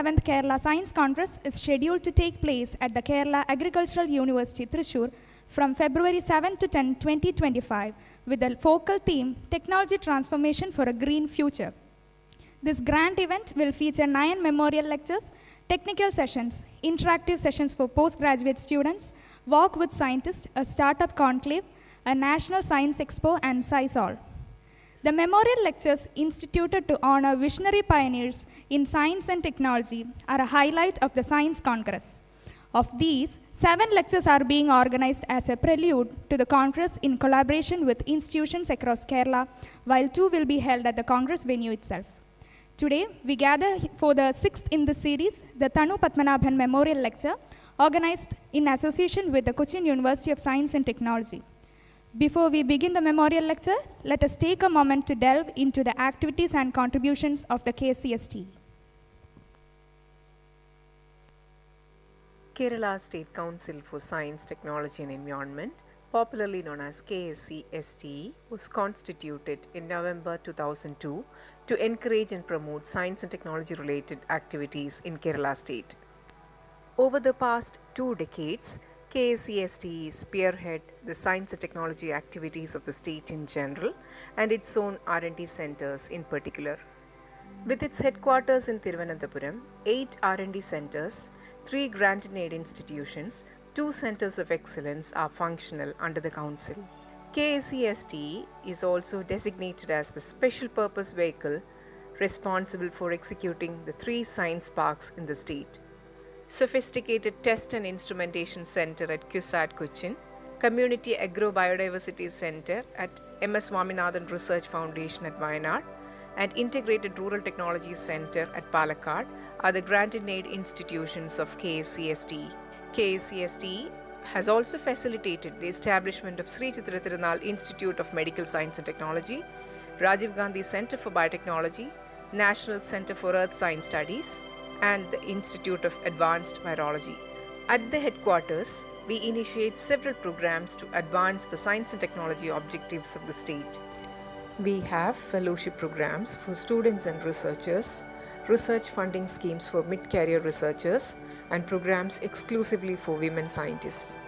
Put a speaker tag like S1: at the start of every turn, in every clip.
S1: 7th Kerala Science Congress is scheduled to take place at the Kerala Agricultural University, Thrissur, from February 7 to 10, 2025, with the focal theme, Technology Transformation for a Green Future. This grand event will feature 9 memorial lectures, technical sessions, interactive sessions for postgraduate students, walk with scientists, a startup conclave, a national science expo, and SciSol. The memorial lectures instituted to honor visionary pioneers in science and technology are a highlight of the Science Congress. Of these, 7 lectures are being organized as a prelude to the Congress in collaboration with institutions across Kerala, while 2 will be held at the Congress venue itself. Today, we gather for the 6th in the series, the Thanu Padmanabhan Memorial Lecture, organized in association with the Cochin University of Science and Technology. Before we begin the memorial lecture, let us take a moment to delve into the activities and contributions of the KCST.
S2: Kerala State Council for Science, Technology and Environment, popularly known as KSCSTE, was constituted in November 2002 to encourage and promote science and technology related activities in Kerala State. Over the past 2 decades, KSCSTE spearhead the science and technology activities of the state in general and its own R&D centers in particular. With its headquarters in Thiruvananthapuram, 8 R&D centers, 3 grant and aid institutions, 2 centers of excellence are functional under the council. KSCSTE is also designated as the special purpose vehicle responsible for executing the 3 science parks in the state. Sophisticated Test and Instrumentation Center at CUSAT Cochin, Community Agro-Biodiversity Center at MS Swaminathan Research Foundation at Wayanad, and Integrated Rural Technology Center at Palakkad are the grant and aid institutions of KSCSTE. KSCSTE has also facilitated the establishment of Sri Chitra Tirunal Institute of Medical Science and Technology, Rajiv Gandhi Center for Biotechnology, National Center for Earth Science Studies, and the Institute of Advanced Virology. At the headquarters, we initiate several programs to advance the science and technology objectives of the state. We have fellowship programs for students and researchers, research funding schemes for mid-career researchers, and programs exclusively for women scientists.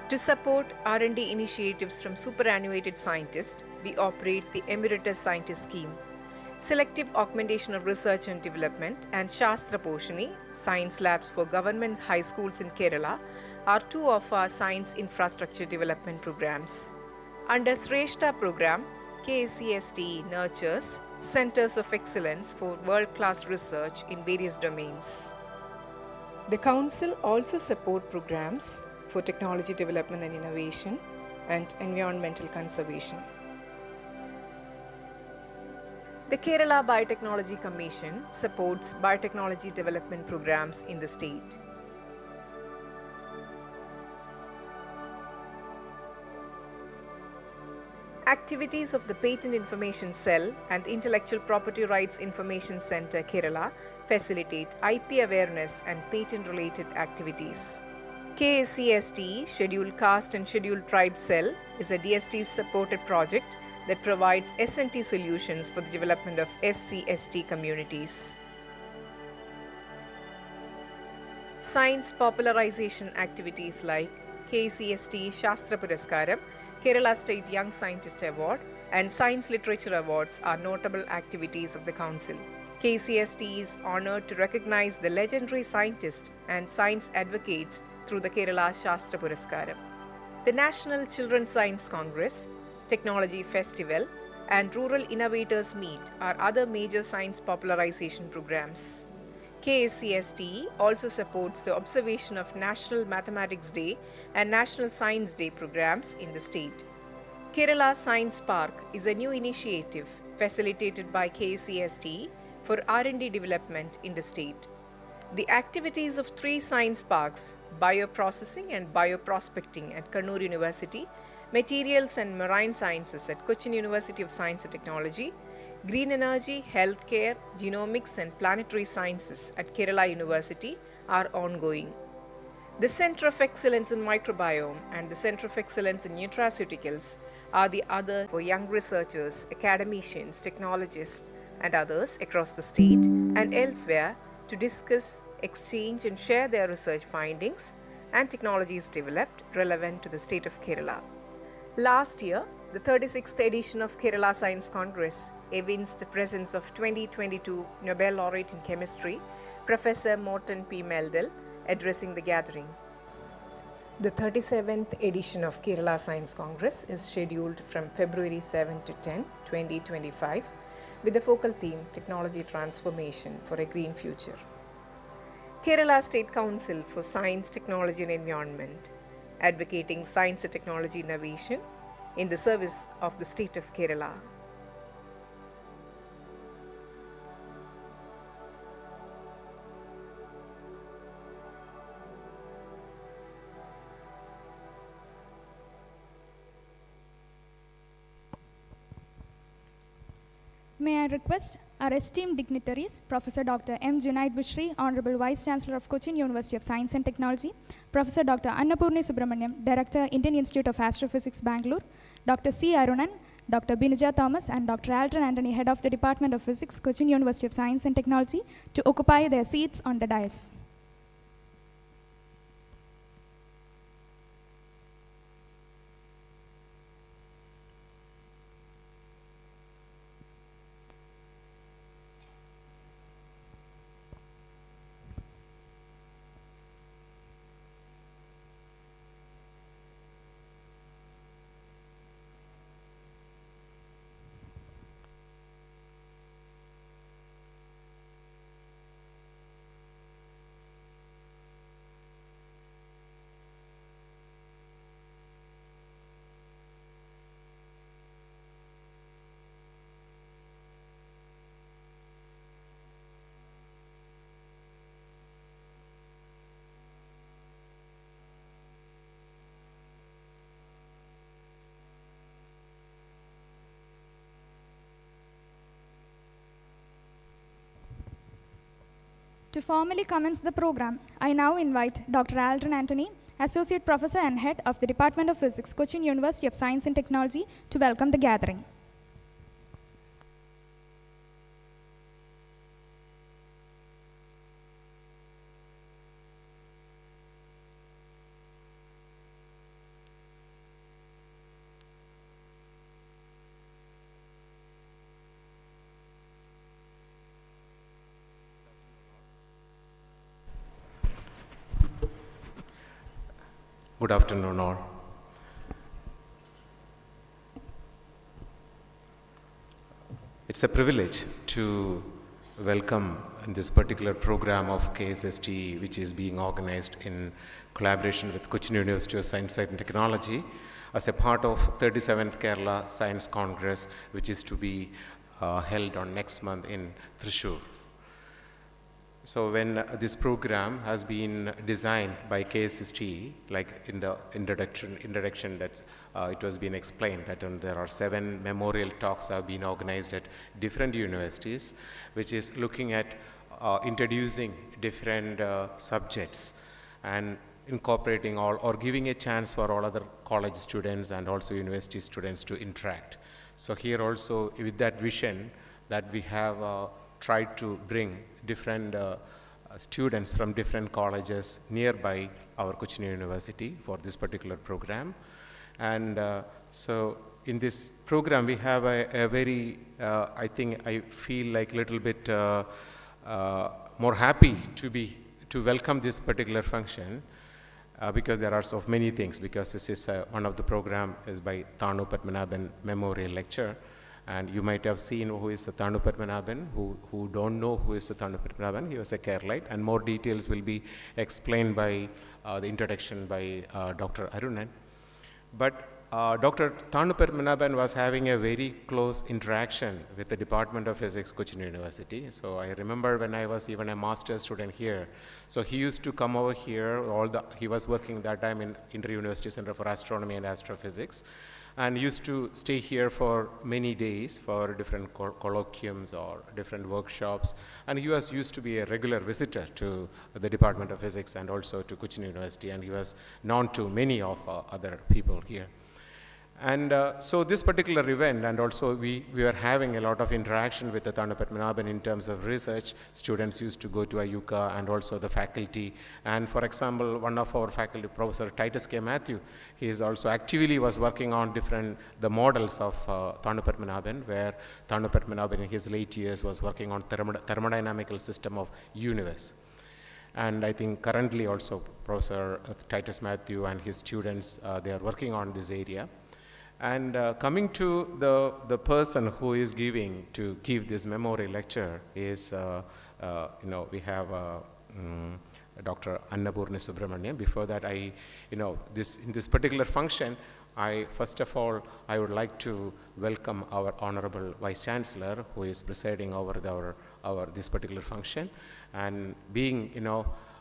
S2: To support R&D initiatives from superannuated scientists, we operate the Emeritus Scientist Scheme. Selective augmentation of research and development and Shastra Poshani, science labs for government high schools in Kerala, are 2 of our science infrastructure development programs. Under Sreshta program, KSCSTE nurtures centers of excellence for world-class research in various domains. The Council also supports programs for technology development and innovation and environmental conservation. The Kerala Biotechnology Commission supports biotechnology development programs in the state. Activities of the Patent Information Cell and the Intellectual Property Rights Information Center, Kerala, facilitate IP awareness and patent-related activities. KSCSTE Scheduled Caste and Scheduled Tribe Cell is a DST-supported project that provides S&T solutions for the development of SC/ST communities. Science popularization activities like KCST Shastra Puraskaram, Kerala State Young Scientist Award, and Science Literature Awards are notable activities of the Council. KCST is honored to recognize the legendary scientists and science advocates through the Kerala Shastra Puraskaram. The National Children's Science Congress, Technology Festival, and Rural Innovators Meet are other major science popularization programs. KSCSTE also supports the observation of National Mathematics Day and National Science Day programs in the state. Kerala Science Park is a new initiative facilitated by KSCSTE for R&D development in the state. The activities of 3 science parks, bioprocessing and bioprospecting at Kannur University, materials and marine sciences at Cochin University of Science and Technology, green energy, healthcare, genomics and planetary sciences at Kerala University are ongoing. The Center of Excellence in Microbiome and the Center of Excellence in Nutraceuticals are the other for young researchers, academicians, technologists and others across the state and elsewhere to discuss, exchange, and share their research findings and technologies developed relevant to the state of Kerala. Last year, the 36th edition of Kerala Science Congress evinced the presence of 2022 Nobel laureate in chemistry, Professor Morton P. Meldal, addressing the gathering. The 37th edition of Kerala Science Congress is scheduled from February 7 to 10, 2025, with the focal theme Technology Transformation for a Green Future. Kerala State Council for Science, Technology and Environment, advocating science and technology innovation in the service of the state of Kerala.
S1: May I request our esteemed dignitaries, Professor Dr. M. Junaid Bushiri, Honorable Vice Chancellor of Cochin University of Science and Technology, Professor Dr. Annapurni Subramaniam, Director, Indian Institute of Astrophysics, Bengaluru, Dr. C. Arunan, Dr. Binuja Thomas, and Dr. Alton Anthony, Head of the Department of Physics, Cochin University of Science and Technology, to occupy their seats on the dais. To formally commence the program, I now invite Dr. Alton Anthony, Associate Professor and Head of the Department of Physics, Cochin University of Science and Technology, to welcome the gathering.
S3: Good afternoon, all. It's a privilege to welcome in this particular program of KSST, which is being organized in collaboration with Cochin University of Science and Technology as a part of 37th Kerala Science Congress, which is to be held on next month in Thrissur. So when this program has been designed by KSST, like in the introduction that it was being explained that there are 7 memorial talks have been organized at different universities, which is looking at introducing different subjects and incorporating all or giving a chance for all other college students and also university students to interact. So here also with that vision that we have tried to bring different students from different colleges nearby our Cochin University for this particular program. And so in this program we have a very, I feel like a little bit more happy to welcome this particular function because there are so many things, because this is one of the program is by Thanu Padmanabhan Memorial Lecture. And you might have seen who is the Thanu Padmanabhan. Who don't know who is the Thanu Padmanabhan, he was a Keralite, and more details will be explained by the introduction by Dr. Arunan. But Dr. Thanu Padmanabhan was having a very close interaction with the Department of Physics, Cochin University. So I remember when I was even a master's student here. So he used to come over here, he was working that time in Inter-University Center for Astronomy and Astrophysics, and used to stay here for many days for different colloquiums or different workshops. And he was used to be a regular visitor to the Department of Physics and also to Cochin University, and he was known to many of other people here. And so this particular event, and also we were having a lot of interaction with the Thanu Padmanabhan in terms of research. Students used to go to Ayuka and also the faculty. And for example, one of our faculty, Professor Titus K. Matthew, he is also actively was working on the models of Thanu Padmanabhan, where Thanu Padmanabhan in his late years was working on thermodynamical system of universe. And I think currently also Professor Titus Matthew and his students, they are working on this area. And coming to the person who is give this memory lecture is, we have Dr. Annapurni Subramaniam. Before that, in this particular function, first of all, I would like to welcome our Honorable Vice Chancellor, who is presiding over this particular function, and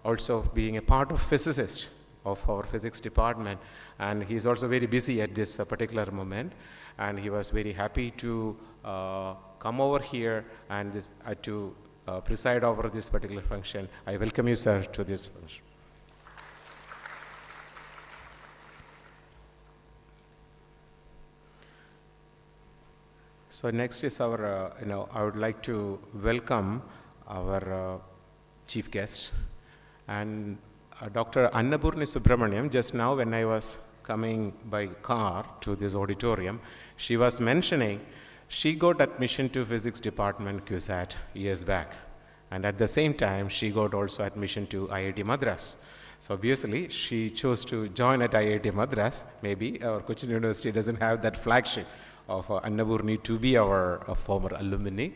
S3: also being a part of physicist of our physics department, and he's also very busy at this particular moment, and he was very happy to come over here and to preside over this particular function. I welcome you, sir, to this function. So next is our, I would like to welcome our chief guest, and Dr. Annapurni Subramaniam. Just now when I was coming by car to this auditorium, she was mentioning she got admission to physics department CUSAT years back, and at the same time she got also admission to IIT Madras. So obviously she chose to join at IIT Madras. Maybe our Cochin University doesn't have that flagship of Annapurni to be our former alumni.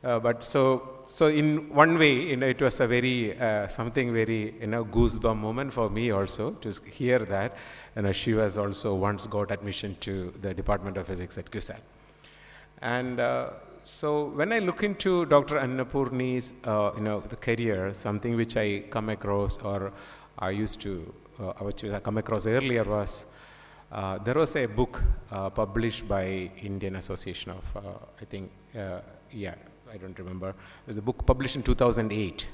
S3: But so in one way, it was a very something very goosebump moment for me also to hear that she was also once got admission to the Department of Physics at CUSAT. And so when I look into Dr. Annapurni's the career, something which I come across, or I used to come across earlier, was there was a book published by Indian Association of I don't remember. It was a book published in 2008,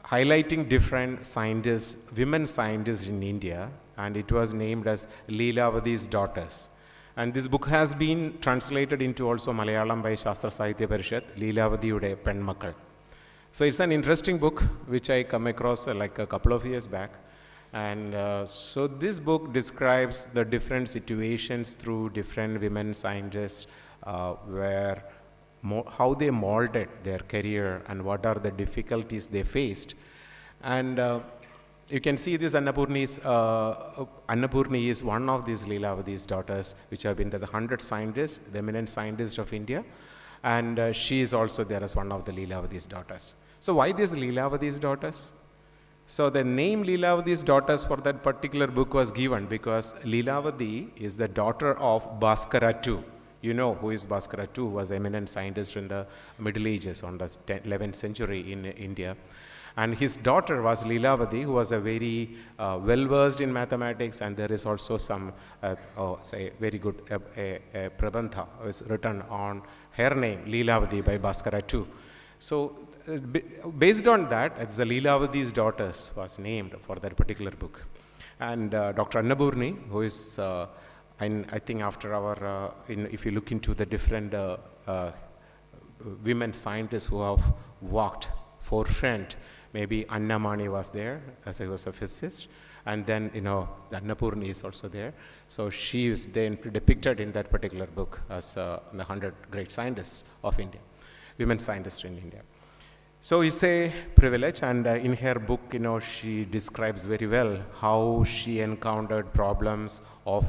S3: highlighting different scientists, women scientists in India, and it was named as Leelavadi's Daughters. And this book has been translated into also Malayalam by Shastra Sahitya Parishat, Leelavadiude Penmakkal. So it's an interesting book which I come across like a couple of years back. And so this book describes the different situations through different women scientists where how they molded their career and what are the difficulties they faced. And you can see this Annapurni is one of these Leelavadi's daughters, which have been the 100 scientists, the eminent scientists of India. And she is also there as one of the Leelavadi's daughters. So why these Leelavadi's daughters? So the name Leelavadi's daughters for that particular book was given because Leelavadi is the daughter of Bhaskara II. You know who is Bhaskara II, was an eminent scientist in the Middle Ages on the 11th century in India. And his daughter was Leelavadi, who was a very well-versed in mathematics, and there is also some, very good prabandha was written on her name, Leelavadi, by Bhaskara II. So based on that, the Leelavadi's Daughters was named for that particular book. And Dr. Annapurni, who is and I think after our, if you look into the different women scientists who have walked forefront, maybe Annamani was there, as he was a physicist, and then, Annapurni is also there. So she is then depicted in that particular book as the 100 great scientists of India, women scientists in India. So it's a privilege, and in her book, she describes very well how she encountered problems of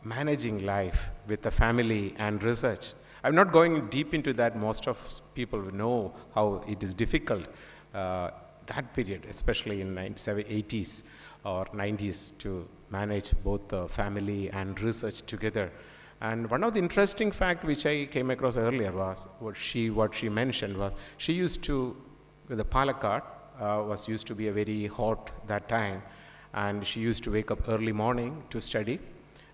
S3: managing life with the family and research. I'm not going deep into that. Most of people know how it is difficult that period, especially in 80s or 90s, to manage both the family and research together. And one of the interesting fact which I came across earlier was what she mentioned was she used to, the Palakkad was used to be a very hot that time, and she used to wake up early morning to study.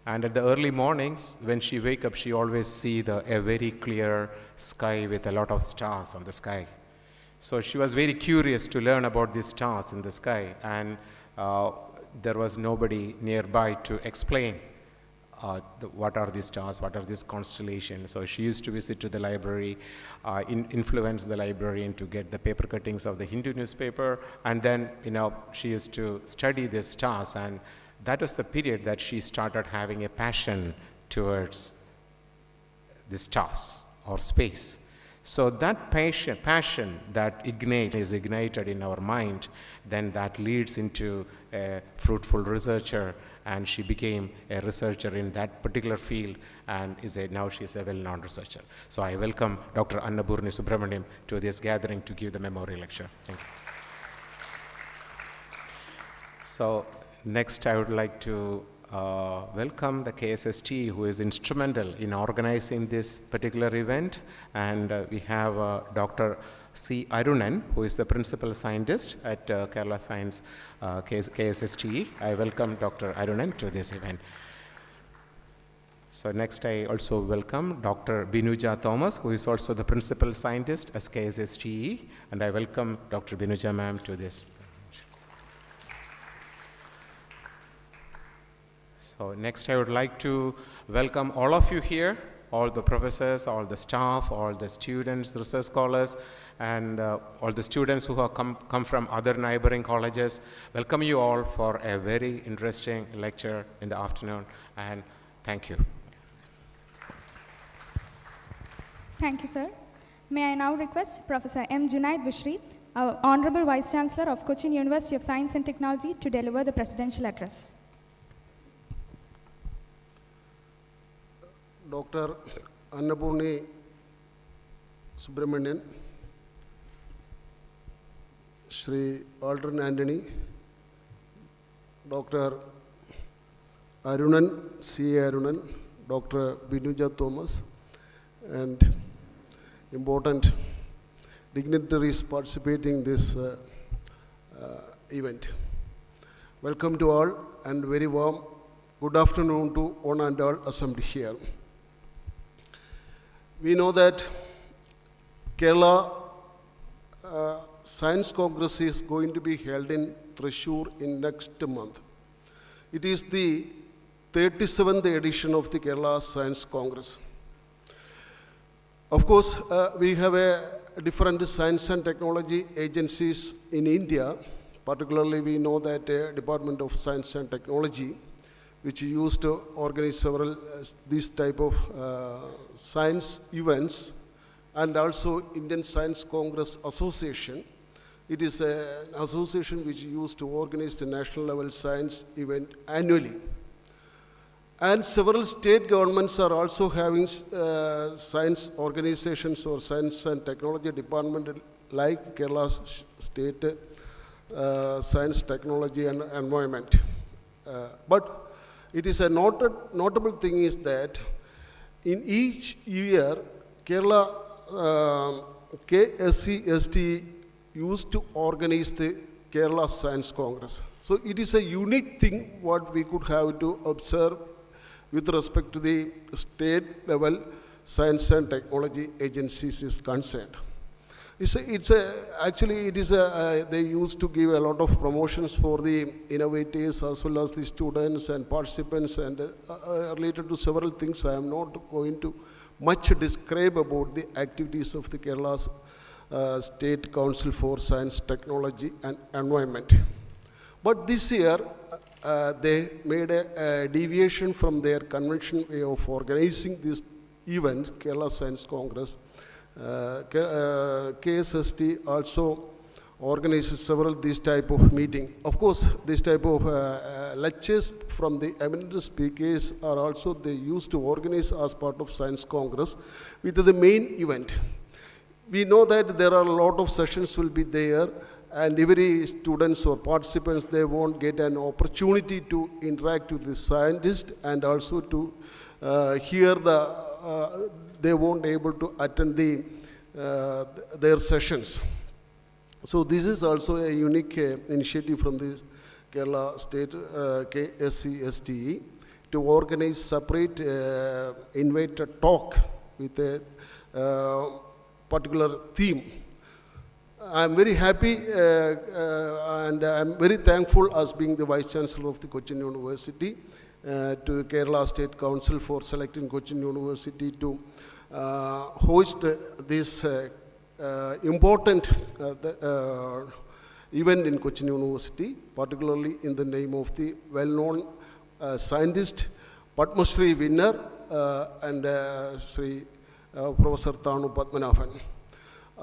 S3: And at the early mornings, when she wake up, she always see a very clear sky with a lot of stars on the sky. So she was very curious to learn about these stars in the sky, and there was nobody nearby to explain what are these stars, what are these constellations. So she used to visit to the library, influence the librarian to get the paper cuttings of the Hindu newspaper, and then she used to study these stars, and that was the period that she started having a passion towards the stars or space. So that passion that is ignited in our mind, then that leads into a fruitful researcher, and she became a researcher in that particular field, and now she's a well-known researcher. So I welcome Dr. Annapurni Subramaniam to this gathering to give the memorial lecture. Thank you. So next I would like to welcome the KSST, who is instrumental in organizing this particular event, and we have Dr. C. Arunan, who is the principal scientist at Kerala Science KSST. I welcome Dr. Arunan to this event. So next I also welcome Dr. Binuja Thomas, who is also the principal scientist at KSST, and I welcome Dr. Binuja ma'am to this. So next I would like to welcome all of you here, all the professors, all the staff, all the students, research scholars, and all the students who have come from other neighboring colleges. Welcome you all for a very interesting lecture in the afternoon, and thank you.
S1: Thank you, sir. May I now request Professor M. Junaid Bushiri, our Honorable Vice Chancellor of Cochin University of Science and Technology, to deliver the presidential address.
S4: Dr. Annapurni Subramaniam, Shri Aldrin Anthony, Dr. Arunan, C. Arunan, Dr. Binuja Thomas, and important dignitaries participating in this event. Welcome to all, and very warm good afternoon to one and all assembled here. We know that Kerala Science Congress is going to be held in Thrissur in next month. It is the 37th edition of the Kerala Science Congress. Of course, we have different science and technology agencies in India. Particularly, we know that Department of Science and Technology, which used to organize several these type of science events, and also Indian Science Congress Association. It is an association which used to organize the national level science event annually. And several state governments are also having science organizations or science and technology department like Kerala State Science, Technology and Environment. But it is a notable thing is that in each year, Kerala KSCST used to organize the Kerala Science Congress. So it is a unique thing what we could have to observe with respect to the state level science and technology agencies is concerned. Actually, they used to give a lot of promotions for the innovators as well as the students and participants, and related to several things. I am not going to much describe about the activities of the Kerala State Council for Science, Technology and Environment. But this year, they made a deviation from their conventional way of organizing this event, Kerala Science Congress. KSST also organizes several these type of meeting. Of course, this type of lectures from the eminent speakers are also they used to organize as part of Science Congress with the main event. We know that there are a lot of sessions will be there, and every students or participants, they won't get an opportunity to interact with the scientist, and also to hear they won't able to attend their sessions. So this is also a unique initiative from the Kerala State KSCST to organize separate invited talk with a particular theme. I'm very happy and I'm very thankful as being the Vice Chancellor of the Cochin University to Kerala State Council for selecting Cochin University to host this important event in Cochin University, particularly in the name of the well-known scientist, Padmasri winner and Professor Thanu Padmanabhan.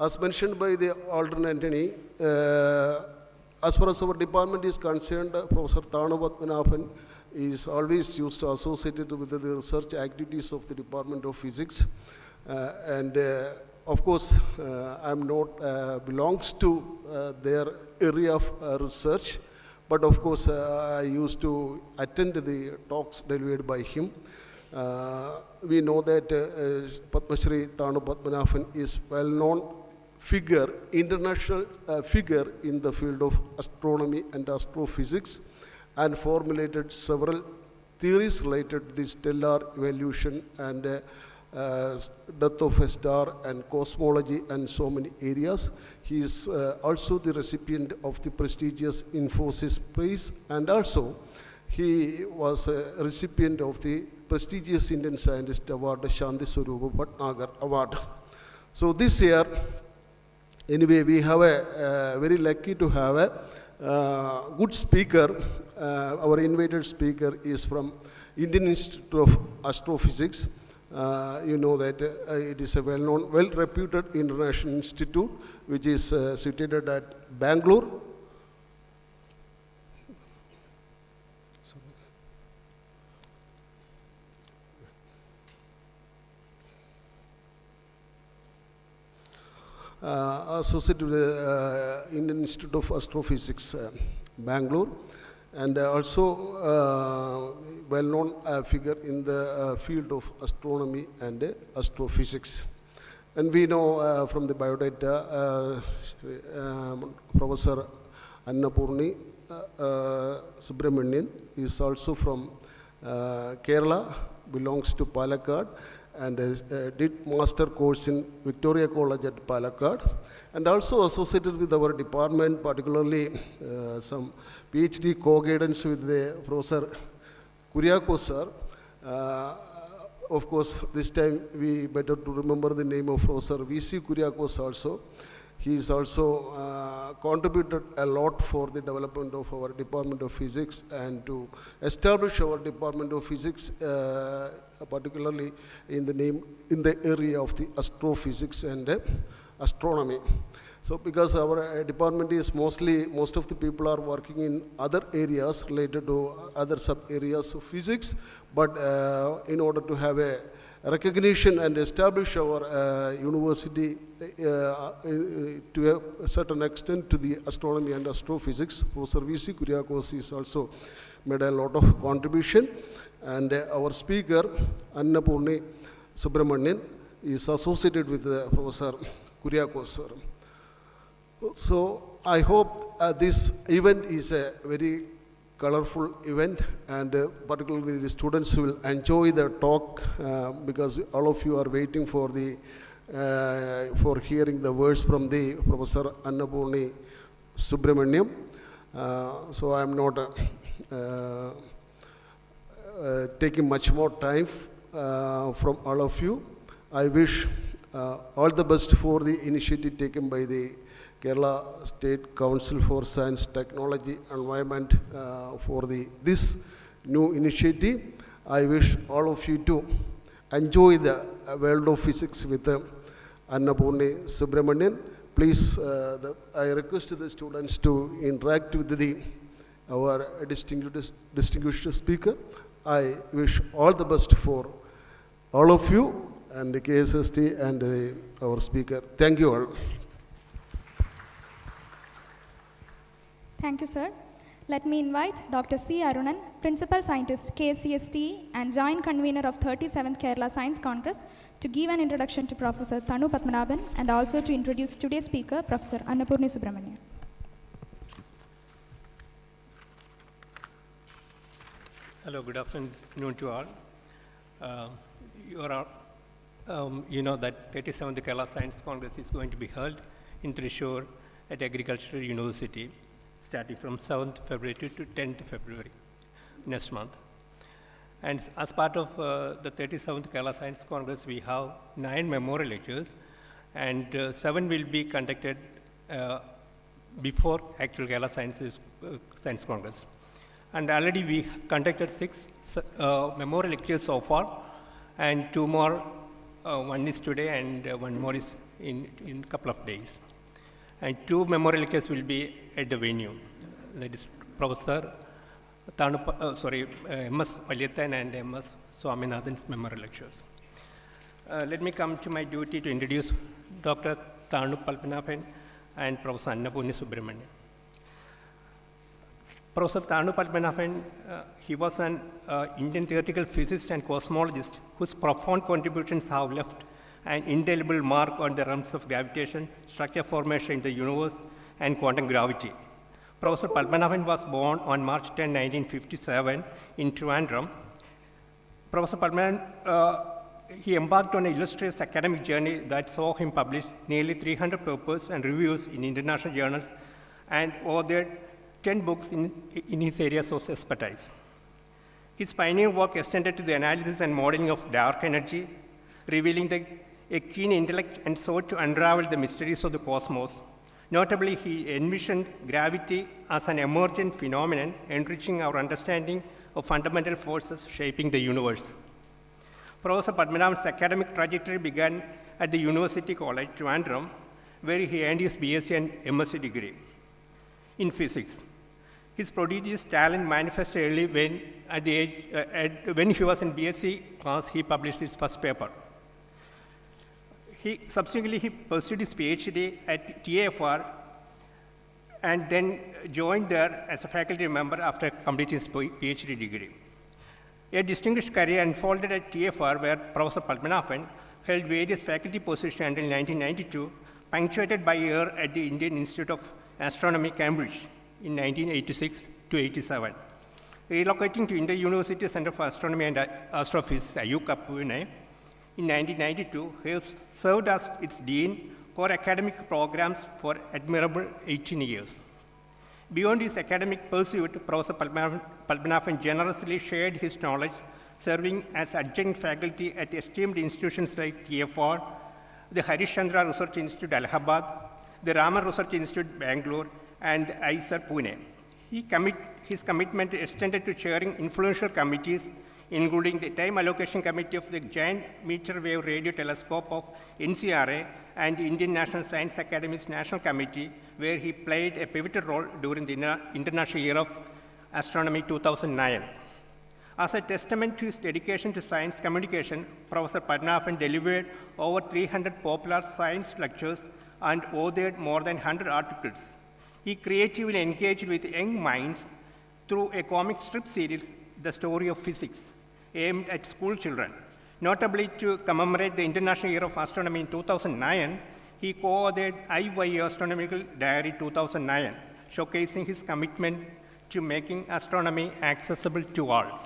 S4: As mentioned by the Alderman Antony, as far as our department is concerned, Professor Thanu Padmanabhan is always used to associated with the research activities of the Department of Physics. Of course, I'm not belongs to their area of research, but of course, I used to attend the talks delivered by him. We know that Padmasri Thanu Padmanabhan is well-known figure, international figure in the field of astronomy and astrophysics, and formulated several theories related to the stellar evolution and death of a star and cosmology and so many areas. He is also the recipient of the prestigious Infosys Prize, and also he was a recipient of the prestigious Indian Scientist Award, Shanti Swarupa Bhatnagar Award. So this year, anyway, we have very lucky to have a good speaker. Our invited speaker is from Indian Institute of Astrophysics. You know that it is a well-known, well-reputed international institute which is situated at Bengaluru. Associated with the Indian Institute of Astrophysics, Bangalore, and also well-known figure in the field of astronomy and astrophysics. And we know from the biodata, Professor Annapurni Subramaniam is also from Kerala, belongs to Palakkad, and did master course in Victoria College at Palakkad, and also associated with our department, particularly some PhD co-guidance with the Professor Kuriakos sir. Of course, this time we better to remember the name of Professor V.C. Kuriakos also. He is also contributed a lot for the development of our Department of Physics and to establish our Department of Physics, particularly in the area of the astrophysics and astronomy. So because our department is most of the people are working in other areas related to other sub-areas of physics, but in order to have a recognition and establish our university to a certain extent to the astronomy and astrophysics, Professor V.C. Kuriakos is also made a lot of contribution, and our speaker Annapurni Subramaniam is associated with Professor Kuriakos sir. So I hope this event is a very colorful event, and particularly the students will enjoy the talk because all of you are waiting for the for hearing the words from the Professor Annapurni Subramaniam. So I am not taking much more time from all of you. I wish all the best for the initiative taken by the Kerala State Council for Science, Technology, Environment for this new initiative. I wish all of you to enjoy the world of physics with Annapurni Subramaniam. Please, I request the students to interact with our distinguished speaker. I wish all the best for all of you and the KSST and our speaker. Thank you all.
S1: Thank you, sir. Let me invite Dr. C. Arunan, Principal Scientist, KCST, and Joint Convener of 37th Kerala Science Congress, to give an introduction to Professor Thanu Padmanabhan and also to introduce today's speaker, Professor Annapurni Subramaniam.
S5: Hello, good afternoon to all. You know that 37th Kerala Science Congress is going to be held in Thrissur at Agricultural University, starting from 7th February to 10th February next month. And as part of the 37th Kerala Science Congress, we have 9 memorial lectures, and 7 will be conducted before actual Kerala Science Congress. And already we conducted 6 memorial lectures so far, and 2 more, one is today and 1 more is in a couple of days. And 2 memorial lectures will be at the venue. That is Professor M.S. Valyathan and M.S. Swaminathan's memorial lectures. Let me come to my duty to introduce Dr. Thanu Padmanabhan and Professor Annapurni Subramaniam. Professor Thanu Padmanabhan, he was an Indian theoretical physicist and cosmologist whose profound contributions have left an indelible mark on the realms of gravitation, structure formation in the universe, and quantum gravity. Professor Padmanabhan was born on March 10, 1957 in Trivandrum. Professor Padmanabhan, he embarked on an illustrious academic journey that saw him publish nearly 300 papers and reviews in international journals and authored 10 books in his areas of expertise. His pioneer work extended to the analysis and modeling of dark energy, revealing a keen intellect and sought to unravel the mysteries of the cosmos. Notably, he envisioned gravity as an emergent phenomenon, enriching our understanding of fundamental forces shaping the universe. Professor Padmanabhan's academic trajectory began at the University College, Trivandrum, where he earned his BSc and MSc degree in physics. His prodigious talent manifested early when, when he was in BSc class, he published his first paper. Subsequently, he pursued his PhD at TFR and then joined there as a faculty member after completing his PhD degree. A distinguished career unfolded at TFR, where Professor Padmanabhan held various faculty positions until 1992, punctuated by a year at the Indian Institute of Astronomy, Cambridge, in 1986 to 87. Relocating to Indian University Center for Astronomy and Astrophysics, IUCAA, Pune, in 1992, he has served as its dean for academic programs for admirable 18 years. Beyond his academic pursuit, Professor Padmanabhan generously shared his knowledge, serving as adjunct faculty at esteemed institutions like TFR, the Harish Chandra Research Institute, Allahabad, the Raman Research Institute, Bangalore, and ISER, Pune. His commitment extended to chairing influential committees, including the Time Allocation Committee of the Giant Meter Wave Radio Telescope of NCRA and the Indian National Science Academy's National Committee, where he played a pivotal role during the International Year of Astronomy 2009. As a testament to his dedication to science communication, Professor Padmanabhan delivered over 300 popular science lectures and authored more than 100 articles. He creatively engaged with young minds through a comic strip series, The Story of Physics, aimed at school children. Notably, to commemorate the International Year of Astronomy in 2009, he co-authored IYA Astronomical Diary 2009, showcasing his commitment to making astronomy accessible to all.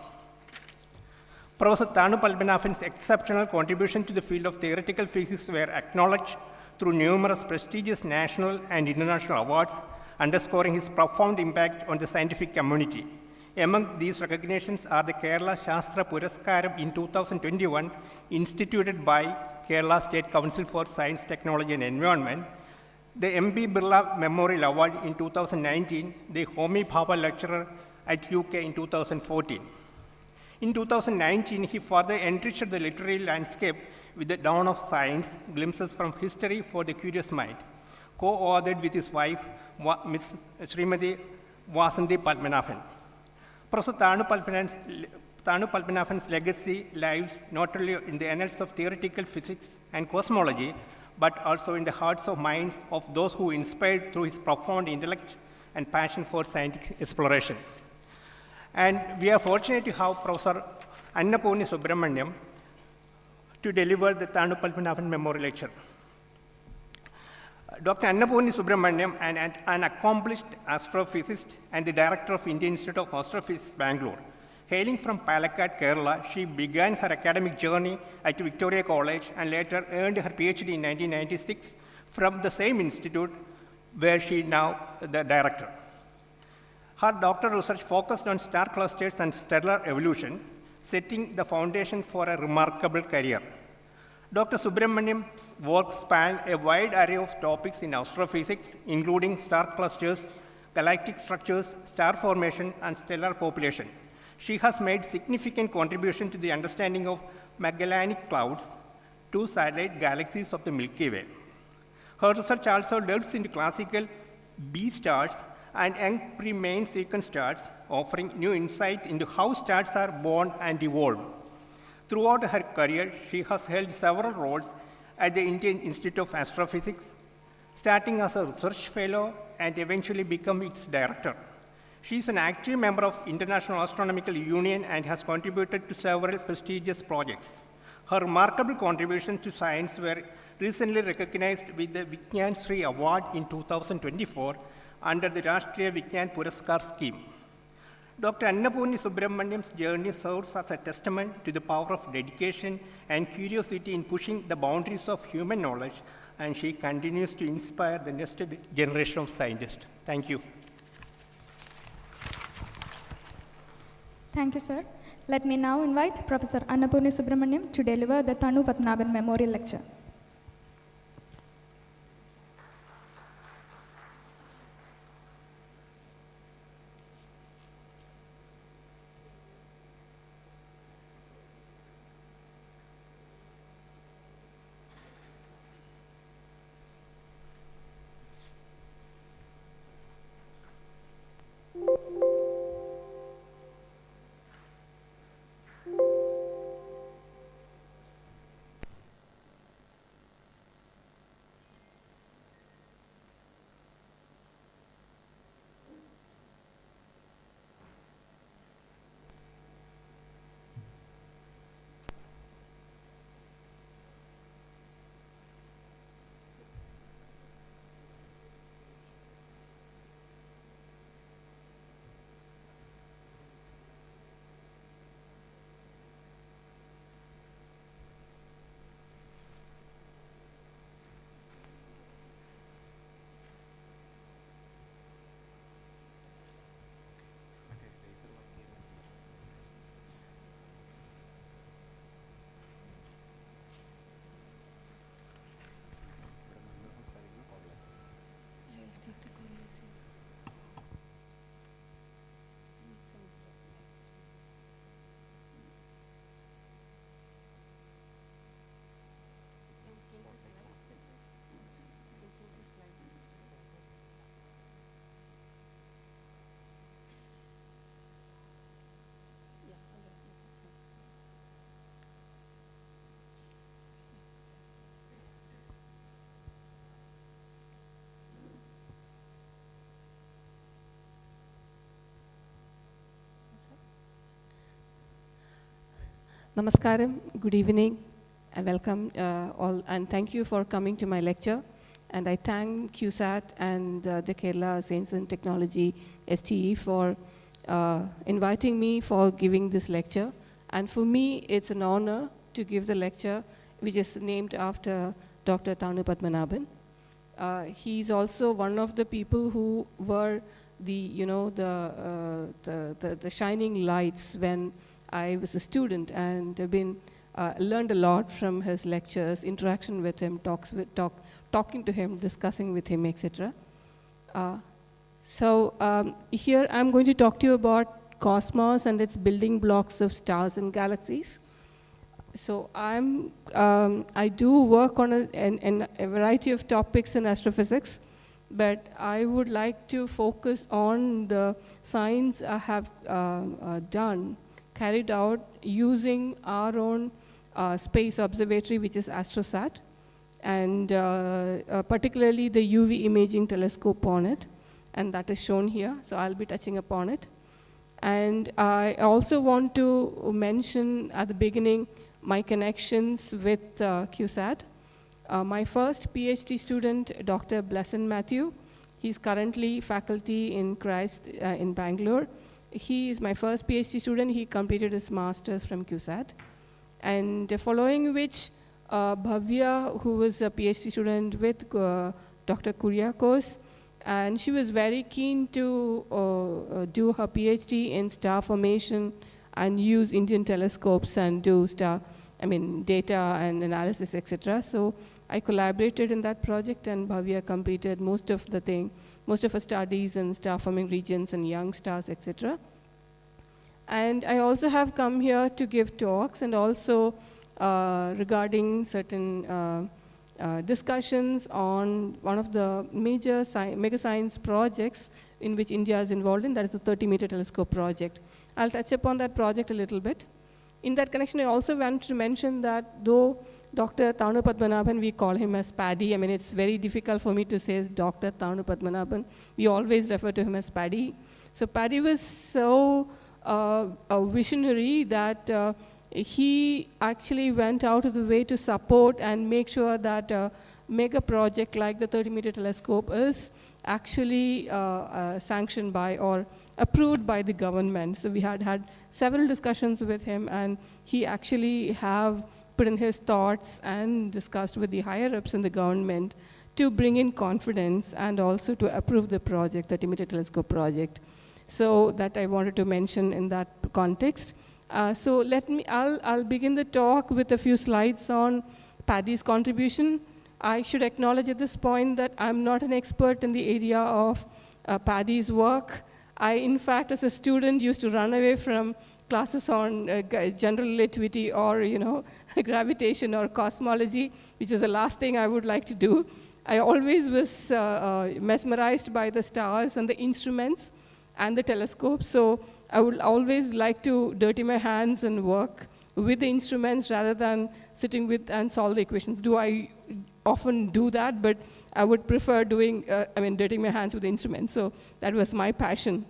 S5: Professor Thanu Padmanabhan's exceptional contribution to the field of theoretical physics were acknowledged through numerous prestigious national and international awards, underscoring his profound impact on the scientific community. Among these recognitions are the Kerala Shastra Puraskaram in 2021, instituted by Kerala State Council for Science, Technology and Environment, the M.B. Birla Memorial Award in 2019, the Homi Bhabha Lecturer at UK in 2014. In 2019, he further enriched the literary landscape with The Dawn of Science, Glimpses from History for the Curious Mind, co-authored with his wife, Ms. Srimati Vasanthi Padmanabhan. Professor Thanu Padmanabhan's legacy lies not only in the annals of theoretical physics and cosmology, but also in the hearts and minds of those who inspired through his profound intellect and passion for scientific exploration. And we are fortunate to have Professor Annapurni Subramaniam to deliver the Thanu Padmanabhan Memorial Lecture. Dr. Annapurni Subramaniam, an accomplished astrophysicist and the director of Indian Institute of Astrophysics, Bangalore. Hailing from Palakkad, Kerala, she began her academic journey at Victoria College and later earned her PhD in 1996 from the same institute where she is now the director. Her doctoral research focused on star clusters and stellar evolution, setting the foundation for a remarkable career. Dr. Subramaniam's work spanned a wide array of topics in astrophysics, including star clusters, galactic structures, star formation, and stellar population. She has made significant contribution to the understanding of Magellanic Clouds, two satellite galaxies of the Milky Way. Her research also delves into classical B stars and young pre-main sequence stars, offering new insight into how stars are born and evolve. Throughout her career, she has held several roles at the Indian Institute of Astrophysics, starting as a research fellow and eventually becoming its director. She is an active member of International Astronomical Union and has contributed to several prestigious projects. Her remarkable contributions to science were recently recognized with the Vigyan Shri Award in 2024 under the Rashtriya Vigyan Puraskar scheme. Dr. Annapurni Subramaniam's journey serves as a testament to the power of dedication and curiosity in pushing the boundaries of human knowledge, and she continues to inspire the next generation of scientists. Thank you.
S1: Thank you, sir. Let me now invite Professor Annapurni Subramaniam to deliver the Thanu Padmanabhan Memorial Lecture.
S6: Namaskaram, good evening, and welcome all, and thank you for coming to my lecture. And I thank CUSAT and the Kerala Science and Technology STE for inviting me for giving this lecture. And for me, it's an honor to give the lecture, which is named after Dr. Thanu Padmanabhan. He's also one of the people who were the shining lights when I was a student, and learned a lot from his lectures, interaction with him, talking to him, discussing with him, etc. Here I'm going to talk to you about cosmos and its building blocks of stars and galaxies. So I do work on a variety of topics in astrophysics, but I would like to focus on the science I have carried out using our own space observatory, which is AstroSat, and particularly the UV imaging telescope on it, and that is shown here, so I'll be touching upon it. And I also want to mention at the beginning my connections with CUSAT. My first PhD student, Dr. Blesson Matthew, he's currently faculty in Christ in Bangalore. He is my first PhD student. He completed his master's from CUSAT. And following which, Bhavya, who was a PhD student with Dr. Kuriakos, And she was very keen to do her PhD in star formation and use Indian telescopes and do data and analysis, etc. So I collaborated in that project, and Bhavya completed most of her studies in star-forming regions and young stars, etc. And I also have come here to give talks and also regarding certain discussions on one of the major mega science projects in which India is involved in, that is the 30-meter telescope project. I'll touch upon that project a little bit. In that connection, I also want to mention that though Dr. Thanu Padmanabhan, we call him as Paddy. I mean, it's very difficult for me to say Dr. Thanu Padmanabhan. We always refer to him as Paddy. So Paddy was so a visionary that he actually went out of the way to support and make sure that a mega project like the 30-meter telescope is actually sanctioned by or approved by the government. So we had several discussions with him, and he actually have put in his thoughts and discussed with the higher-ups in the government to bring in confidence and also to approve the project, the 30-meter telescope project. So that I wanted to mention in that context. So I'll begin the talk with a few slides on Paddy's contribution. I should acknowledge at this point that I'm not an expert in the area of Paddy's work. I, in fact, as a student, used to run away from classes on general relativity or, gravitation or cosmology, which is the last thing I would like to do. I always was mesmerized by the stars and the instruments and the telescope. So I would always like to dirty my hands and work with the instruments rather than sitting with and solve the equations. Do I often do that? But I would prefer dirtying my hands with the instruments. So that was my passion.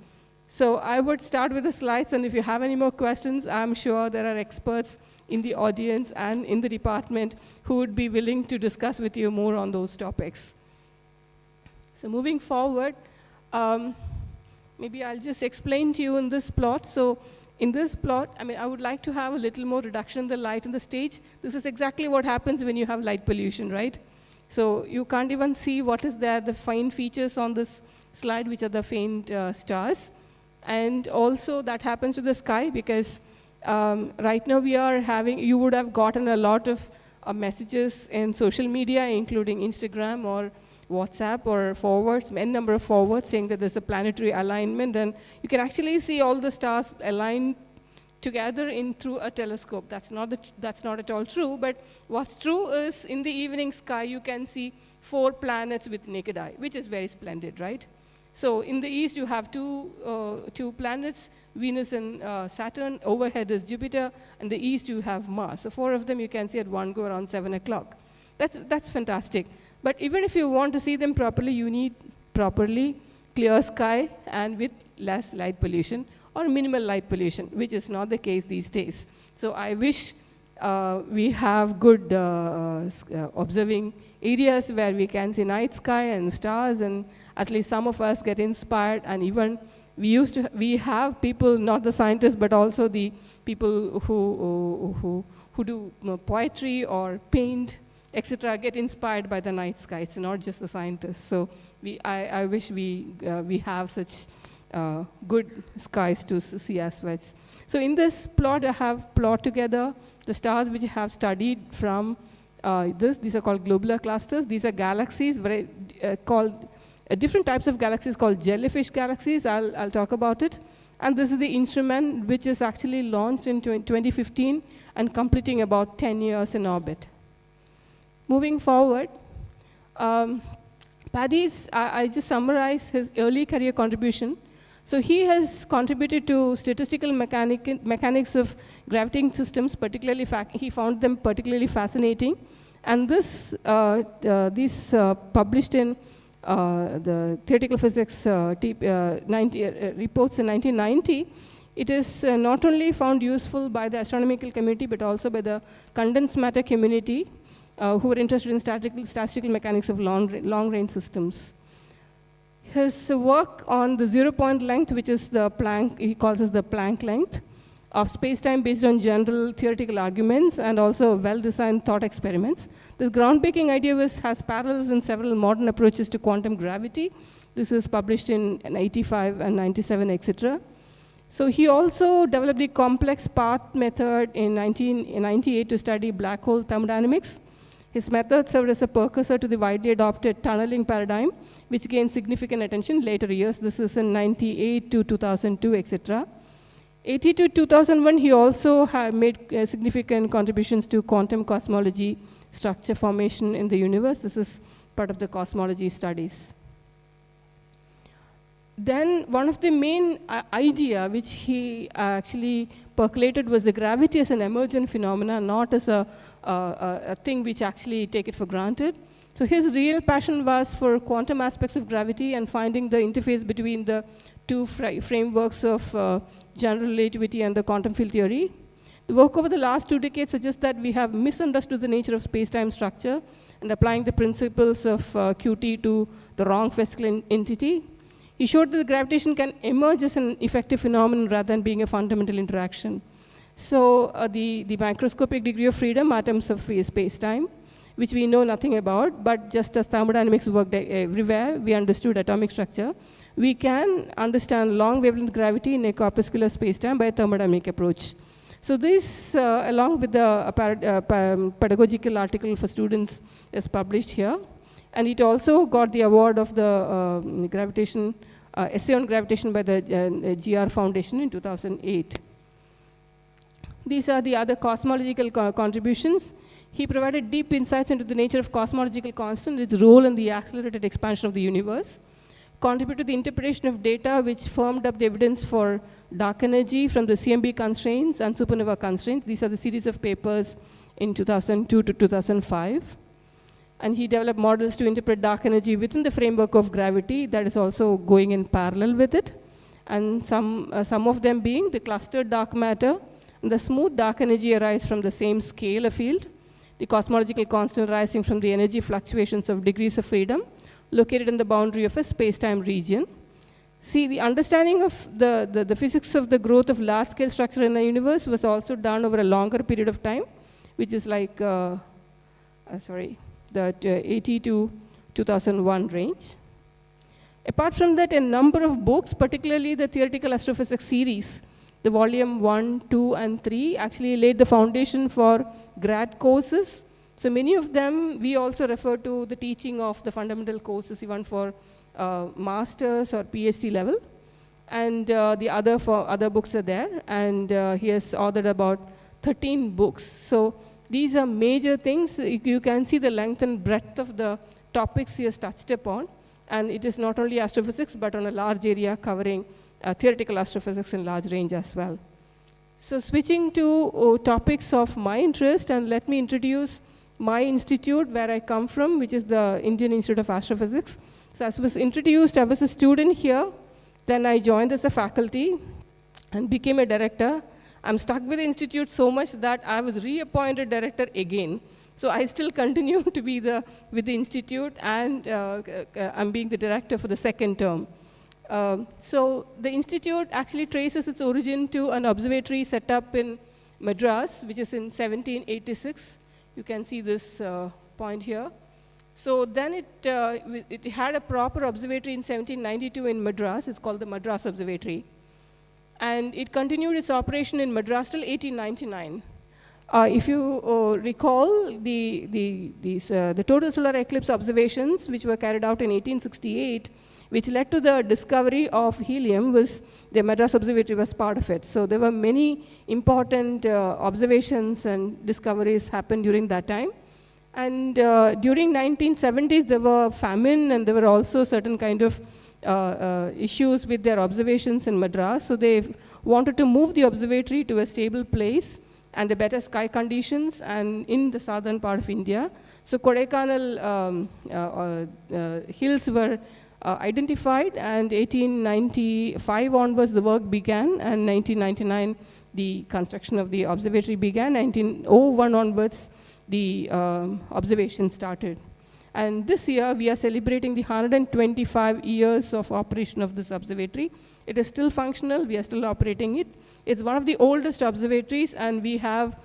S6: So I would start with the slides, and if you have any more questions, I'm sure there are experts in the audience and in the department who would be willing to discuss with you more on those topics. So moving forward, maybe I'll just explain to you in this plot. So in this plot, I would like to have a little more reduction in the light on the stage. This is exactly what happens when you have light pollution, right? So you can't even see what is there, the fine features on this slide, which are the faint stars. And also that happens to the sky because right now you would have gotten a lot of messages in social media, including Instagram or WhatsApp or forwards, n number of forwards saying that there's a planetary alignment, and you can actually see all the stars aligned together through a telescope. That's not at all true, but what's true is in the evening sky you can see 4 planets with naked eye, which is very splendid, right? So in the east you have two planets, Venus and Saturn. Overhead is Jupiter, and the east you have Mars. So 4 of them you can see at one go around 7 o'clock. That's fantastic. But even if you want to see them properly, you need properly clear sky and with less light pollution or minimal light pollution, which is not the case these days. So I wish we have good observing areas where we can see night sky and stars, and at least some of us get inspired. And even we have people, not the scientists, but also the people who do poetry or paint, etc., get inspired by the night sky. It's not just the scientists. So I wish we have such good skies to see as well. So in this plot, I have plot together the stars which I have studied from these are called globular clusters. These are galaxies called different types of galaxies called jellyfish galaxies. I'll talk about it. And this is the instrument which is actually launched in 2015 and completing about 10 years in orbit. Moving forward, Paddy's, I just summarize his early career contribution. So he has contributed to statistical mechanics of gravitating systems, particularly he found them particularly fascinating. And these published in the Theoretical Physics reports in 1990, it is not only found useful by the astronomical community, but also by the condensed matter community who are interested in statistical mechanics of long-range systems. His work on the 0-point length, which is the Planck, he calls it the Planck length, of space-time based on general theoretical arguments and also well-designed thought experiments. This groundbreaking idea has parallels in several modern approaches to quantum gravity, This is published in 85 and 97, etc. So he also developed the complex path method in 1998 to study black hole thermodynamics. His method served as a precursor to the widely adopted tunneling paradigm, which gained significant attention in later years. This is in 98 to 2002, etc. 80 to 2001, he also made significant contributions to quantum cosmology, structure formation in the universe. This is part of the cosmology studies. Then one of the main idea which he actually percolated was the gravity as an emergent phenomena, not as a thing which actually take it for granted. So his real passion was for quantum aspects of gravity and finding the interface between the two frameworks of general relativity and the quantum field theory. The work over the last 2 decades suggests that we have misunderstood the nature of space-time structure and applying the principles of QT to the wrong physical entity. He showed that the gravitation can emerge as an effective phenomenon rather than being a fundamental interaction. So the microscopic degree of freedom, atoms of space-time, which we know nothing about, but just as thermodynamics worked everywhere, we understood atomic structure. We can understand long wavelength gravity in a corpuscular space-time by a thermodynamic approach. So this, along with the pedagogical article for students, is published here. And it also got the award of the gravitation, essay on gravitation by the GR Foundation in 2008. These are the other cosmological contributions. He provided deep insights into the nature of cosmological constant, its role in the accelerated expansion of the universe, contributed to the interpretation of data which firmed up the evidence for dark energy from the CMB constraints and supernova constraints. These are the series of papers in 2002 to 2005. And he developed models to interpret dark energy within the framework of gravity that is also going in parallel with it. And some of them being the clustered dark matter and the smooth dark energy arise from the same scalar field, the cosmological constant arising from the energy fluctuations of degrees of freedom located in the boundary of a space-time region. See, the understanding of the physics of the growth of large-scale structure in the universe was also done over a longer period of time, which is like, the 80 to 2001 range. Apart from that, a number of books, particularly the Theoretical Astrophysics series, the volume 1, 2, and 3, actually laid the foundation for grad courses. So many of them, we also refer to the teaching of the fundamental courses, even for master's or PhD level. And the other books are there. And he has authored about 13 books. So these are major things. You can see the length and breadth of the topics he has touched upon. And it is not only astrophysics, but on a large area covering theoretical astrophysics in large range as well. So switching to topics of my interest, and let me introduce my institute where I come from, which is the Indian Institute of Astrophysics. So as was introduced, I was a student here. Then I joined as a faculty and became a director. I'm stuck with the institute so much that I was reappointed director again. So I still continue to be with the institute, and I'm being the director for the second term. So the institute actually traces its origin to an observatory set up in Madras, which is in 1786. You can see this point here. So then it had a proper observatory in 1792 in Madras. It's called the Madras Observatory. And it continued its operation in Madras till 1899. If you recall, the total solar eclipse observations, which were carried out in 1868, which led to the discovery of helium, the Madras Observatory was part of it. So there were many important observations and discoveries happened during that time. And during 1970s, there were famine, and there were also certain kind of issues with their observations in Madras. So they wanted to move the observatory to a stable place and the better sky conditions and in the southern part of India. So Kodaikanal hills were identified, and 1895 onwards the work began, and 1999 the construction of the observatory began. 1901 onwards the observation started. And this year we are celebrating the 125 years of operation of this observatory. It is still functional, we are still operating it. It's one of the oldest observatories, and we have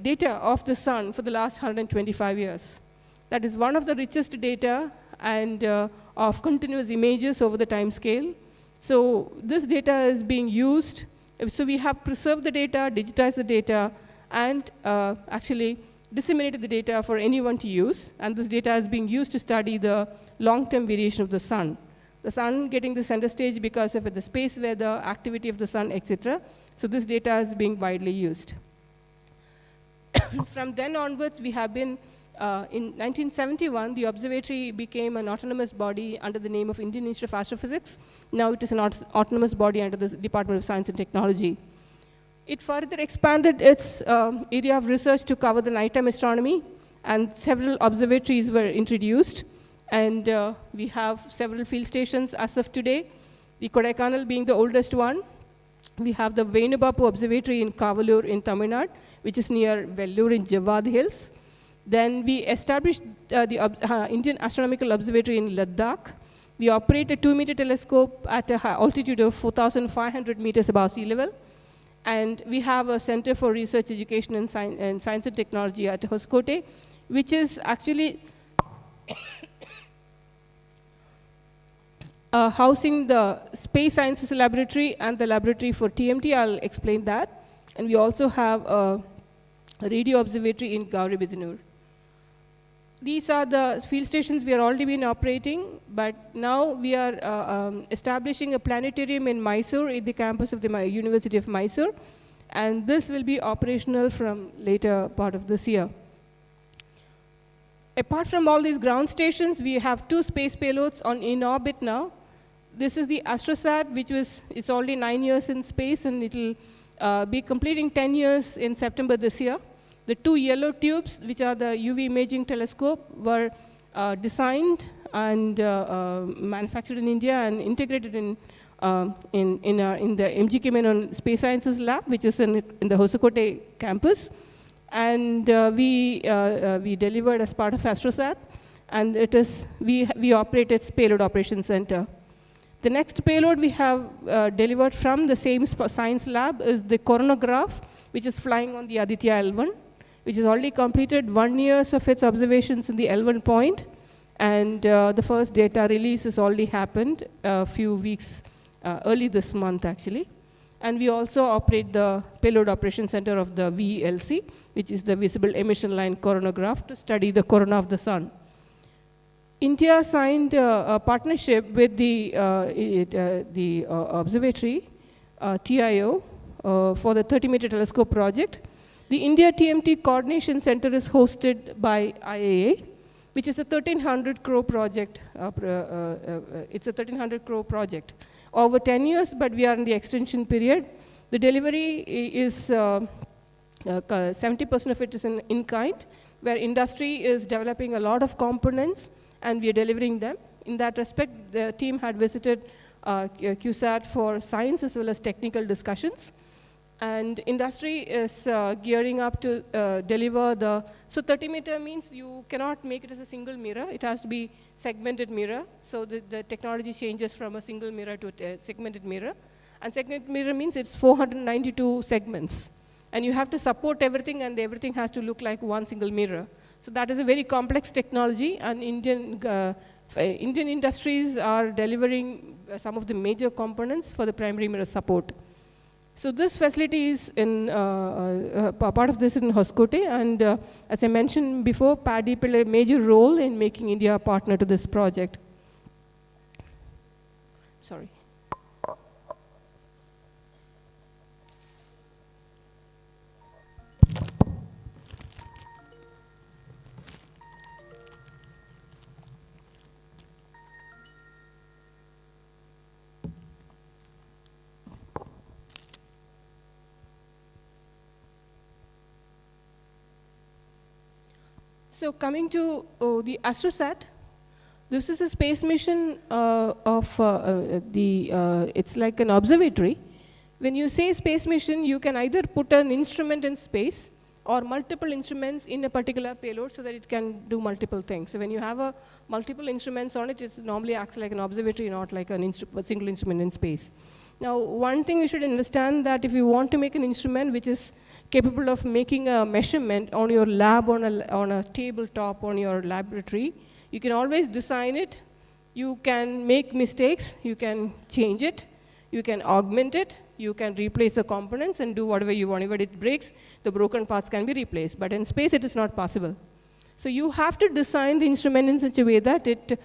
S6: data of the sun for the last 125 years. That is one of the richest data and of continuous images over the time scale. So this data is being used. So we have preserved the data, digitized the data, and actually disseminated the data for anyone to use. And this data is being used to study the long-term variation of the sun. The sun getting the center stage because of the space weather, activity of the sun, etc. So this data is being widely used. From then onwards, we have been, in 1971, the observatory became an autonomous body under the name of Indian Institute of Astrophysics. Now it is an autonomous body under the Department of Science and Technology. It further expanded its area of research to cover the nighttime astronomy, and several observatories were introduced. And we have several field stations as of today, the Kodaikanal being the oldest one. We have the Venubapu Observatory in Kavalur in Tamil Nadu, which is near Vellore in Javad Hills. Then we established the Indian Astronomical Observatory in Ladakh. We operate a 2-meter telescope at an altitude of 4,500 meters above sea level. And we have a Center for Research, Education, and Science and Technology at Hoskote, which is actually housing the Space Sciences Laboratory and the Laboratory for TMT. I'll explain that. And we also have a radio observatory in Gauribidanur. These are the field stations we are already been operating, but now we are establishing a planetarium in Mysore, at the campus of the University of Mysore, and this will be operational from later part of this year. Apart from all these ground stations, we have 2 space payloads in orbit now. This is the AstroSat, which it's already 9 years in space, and it will be completing 10 years in September this year. The 2 yellow tubes, which are the UV imaging telescope, were designed and manufactured in India and integrated in the MGK Menon Space Sciences Lab, which is in the Hoskote campus. And we delivered as part of AstroSat, and we operate its payload operations center. The next payload we have delivered from the same science lab is the coronagraph, which is flying on the Aditya L1, which has already completed 1 year of its observations in the L1 point, and the first data release has already happened a few weeks early this month, actually. And we also operate the payload operation center of the VELC, which is the visible emission line coronagraph, to study the corona of the sun. India signed a partnership with the observatory, TIO, for the 30-meter telescope project. The India TMT Coordination Center is hosted by IAA, which is a 1,300 crore project. It's a 1,300 crore project over 10 years, but we are in the extension period. The delivery is 70% of it is in kind, where industry is developing a lot of components, and we are delivering them. In that respect, the team had visited CUSAT for science as well as technical discussions. And industry is gearing up to deliver the, so 30-meter means you cannot make it as a single mirror. It has to be segmented mirror. So the technology changes from a single mirror to a segmented mirror. And segmented mirror means it's 492 segments. And you have to support everything, and everything has to look like one single mirror. So that is a very complex technology, and Indian industries are delivering some of the major components for the primary mirror support. So this facility is part of this in Hoskote, and as I mentioned before, Paddy played a major role in making India a partner to this project. Sorry. So coming to the AstroSat, this is a space mission it's like an observatory. When you say space mission, you can either put an instrument in space or multiple instruments in a particular payload so that it can do multiple things. So when you have multiple instruments on it, it normally acts like an observatory, not like a single instrument in space. Now, one thing you should understand that if you want to make an instrument which is capable of making a measurement on your lab, on a tabletop, on your laboratory, You can always design it. You can make mistakes. You can change it. You can augment it. You can replace the components and do whatever you want. If it breaks, the broken parts can be replaced. But in space, it is not possible. So you have to design the instrument in such a way that it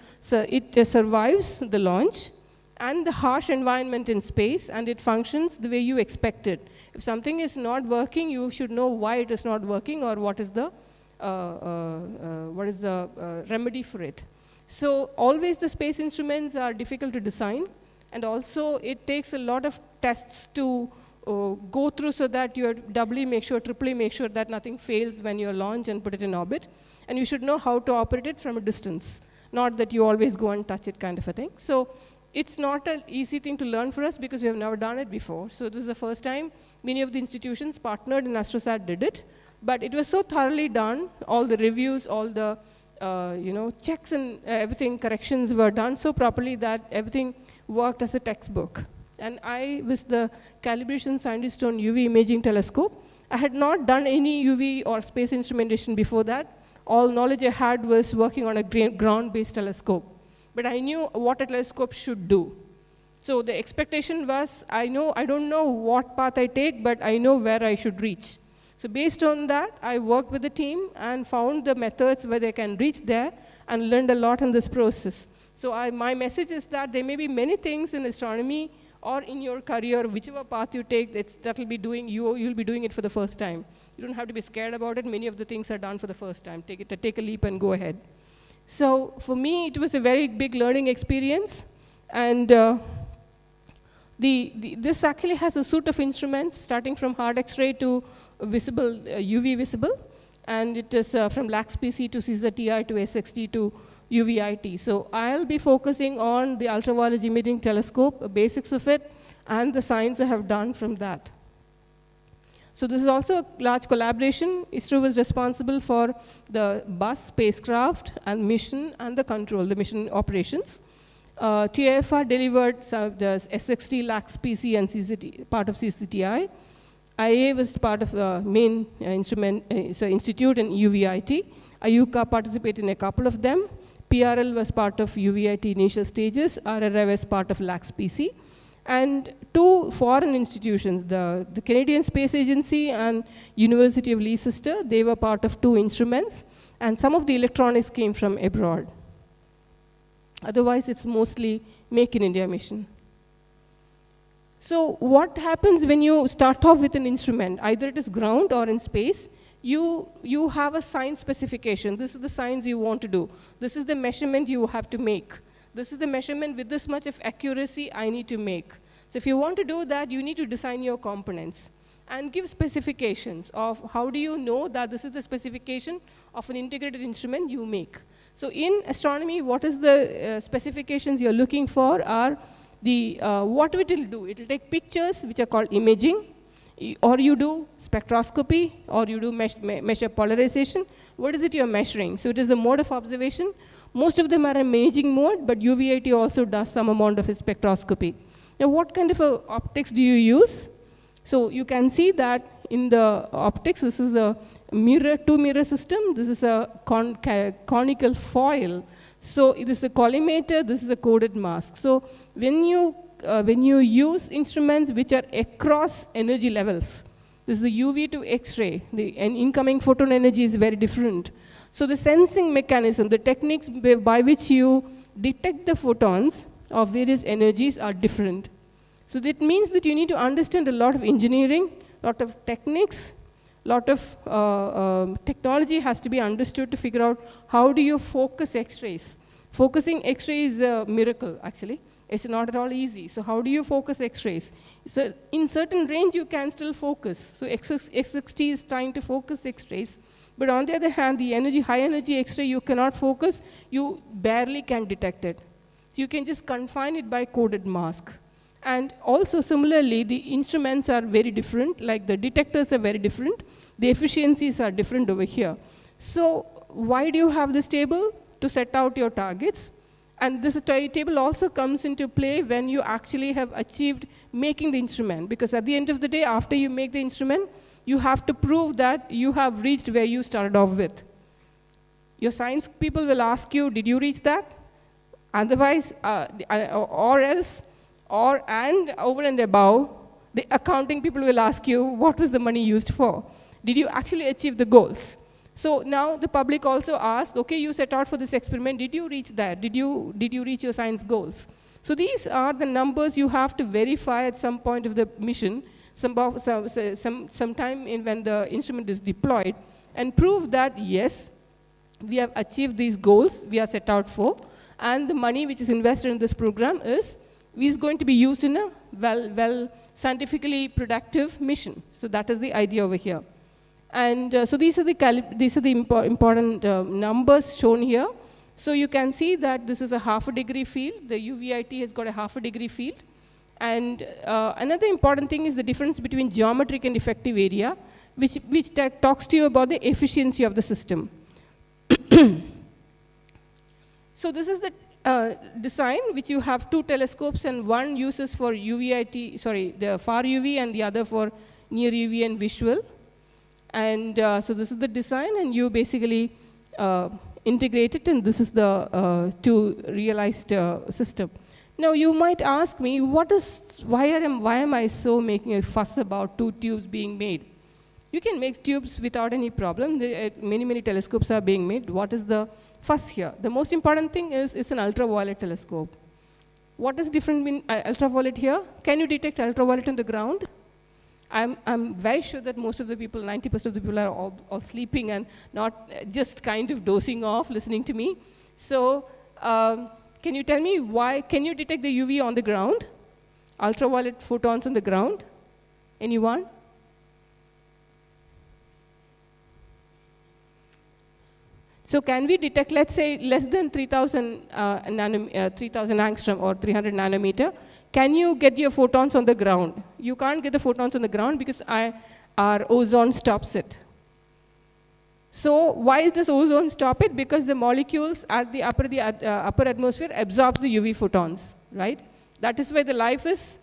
S6: survives the launch and the harsh environment in space, and it functions the way you expect it. If something is not working, you should know why it is not working or what is the remedy for it. So always the space instruments are difficult to design, and also it takes a lot of tests to go through so that you doubly make sure, triply make sure that nothing fails when you launch and put it in orbit. And you should know how to operate it from a distance, not that you always go and touch it kind of a thing. So it's not an easy thing to learn for us because we have never done it before. So this is the first time many of the institutions partnered in AstroSat did it. But it was so thoroughly done, all the reviews, all the checks and everything, corrections were done so properly that everything worked as a textbook. And I was the calibration scientist on UV imaging telescope. I had not done any UV or space instrumentation before that. All knowledge I had was working on a ground-based telescope. But I knew what a telescope should do. So the expectation was, I don't know what path I take, but I know where I should reach. So based on that, I worked with the team and found the methods where they can reach there and learned a lot in this process. So my message is that there may be many things in astronomy or in your career, whichever path you take, you'll be doing it for the first time. You don't have to be scared about it. Many of the things are done for the first time. Take a leap and go ahead. So for me, it was a very big learning experience. And this actually has a suite of instruments, starting from hard X-ray to visible, UV visible. And it is from LAX-PC to CUSAT to SXT to UVIT. So I'll be focusing on the ultraviolet imaging telescope, the basics of it, and the science I have done from that. So this is also a large collaboration. ISRO was responsible for the bus, spacecraft, and mission, and the control, the mission operations. TIFR delivered the SXT, LAX-PC, and CCT, part of CCTI. IA was part of the main institute in UVIT. IUCA participated in a couple of them. PRL was part of UVIT initial stages. RRI was part of LAX-PC. And two foreign institutions, the Canadian Space Agency and University of Leicester, they were part of two instruments. And some of the electronics came from abroad. Otherwise, it's mostly Make in India mission. So what happens when you start off with an instrument? Either it is ground or in space. You have a science specification. This is the science you want to do. This is the measurement you have to make. This is the measurement with this much of accuracy I need to make. So if you want to do that, you need to design your components and give specifications of how do you know that this is the specification of an integrated instrument you make. So in astronomy, what is the specifications you're looking for are what it will do. It will take pictures, which are called imaging, or you do spectroscopy, or you do measure polarization. What is it you're measuring? So it is the mode of observation. Most of them are imaging mode, but UVIT also does some amount of spectroscopy. Now, what kind of optics do you use? So you can see that in the optics, this is a two-mirror system. This is a conical foil. So it is a collimator. This is a coded mask. So when you use instruments which are across energy levels, this is the UV to X-ray, and incoming photon energy is very different. So the sensing mechanism, the techniques by which you detect the photons of various energies are different. So that means that you need to understand a lot of engineering, a lot of techniques, a lot of technology has to be understood to figure out how do you focus X-rays. Focusing X-ray is a miracle, actually. It's not at all easy. So how do you focus X-rays? So in certain range, you can still focus. So XXT is trying to focus X-rays. But on the other hand, the high energy X-ray you cannot focus, you barely can detect it. So you can just confine it by coded mask. And also similarly, the instruments are very different, like the detectors are very different. The efficiencies are different over here. So why do you have this table? To set out your targets. And this table also comes into play when you actually have achieved making the instrument. Because at the end of the day, after you make the instrument, you have to prove that you have reached where you started off with. Your science people will ask you, did you reach that? Otherwise, or else, and over and above, the accounting people will ask you, what was the money used for? Did you actually achieve the goals? So now the public also asks, okay, you set out for this experiment, did you reach that? Did you reach your science goals? So these are the numbers you have to verify at some point of the mission, sometime when the instrument is deployed, and prove that, yes, we have achieved these goals we are set out for, and the money which is invested in this program is going to be used in a well scientifically productive mission. So that is the idea over here. And so these are the important numbers shown here. So you can see that this is a half a degree field. The UVIT has got a half a degree field. And another important thing is the difference between geometric and effective area, which talks to you about the efficiency of the system. So this is the design, which you have 2 telescopes, and one uses for the far UV, and the other for near UV and visual. And so this is the design, and you basically integrate it, and this is the 2 realized system. Now you might ask me, why am I so making a fuss about 2 tubes being made? You can make tubes without any problem. Many telescopes are being made. What is the fuss here? The most important thing is it's an ultraviolet telescope. What is different in ultraviolet here? Can you detect ultraviolet on the ground? I'm very sure that most of the people, 90% of the people, are all sleeping and not just kind of dozing off, listening to me. So can you tell me why? Can you detect the UV on the ground? Ultraviolet photons on the ground? Anyone? So can we detect, let's say, less than 3,000 angstrom or 300 nanometer? Can you get your photons on the ground? You can't get the photons on the ground because our ozone stops it. So why does ozone stop it? Because the molecules at the upper atmosphere absorb the UV photons, right? That is why the life is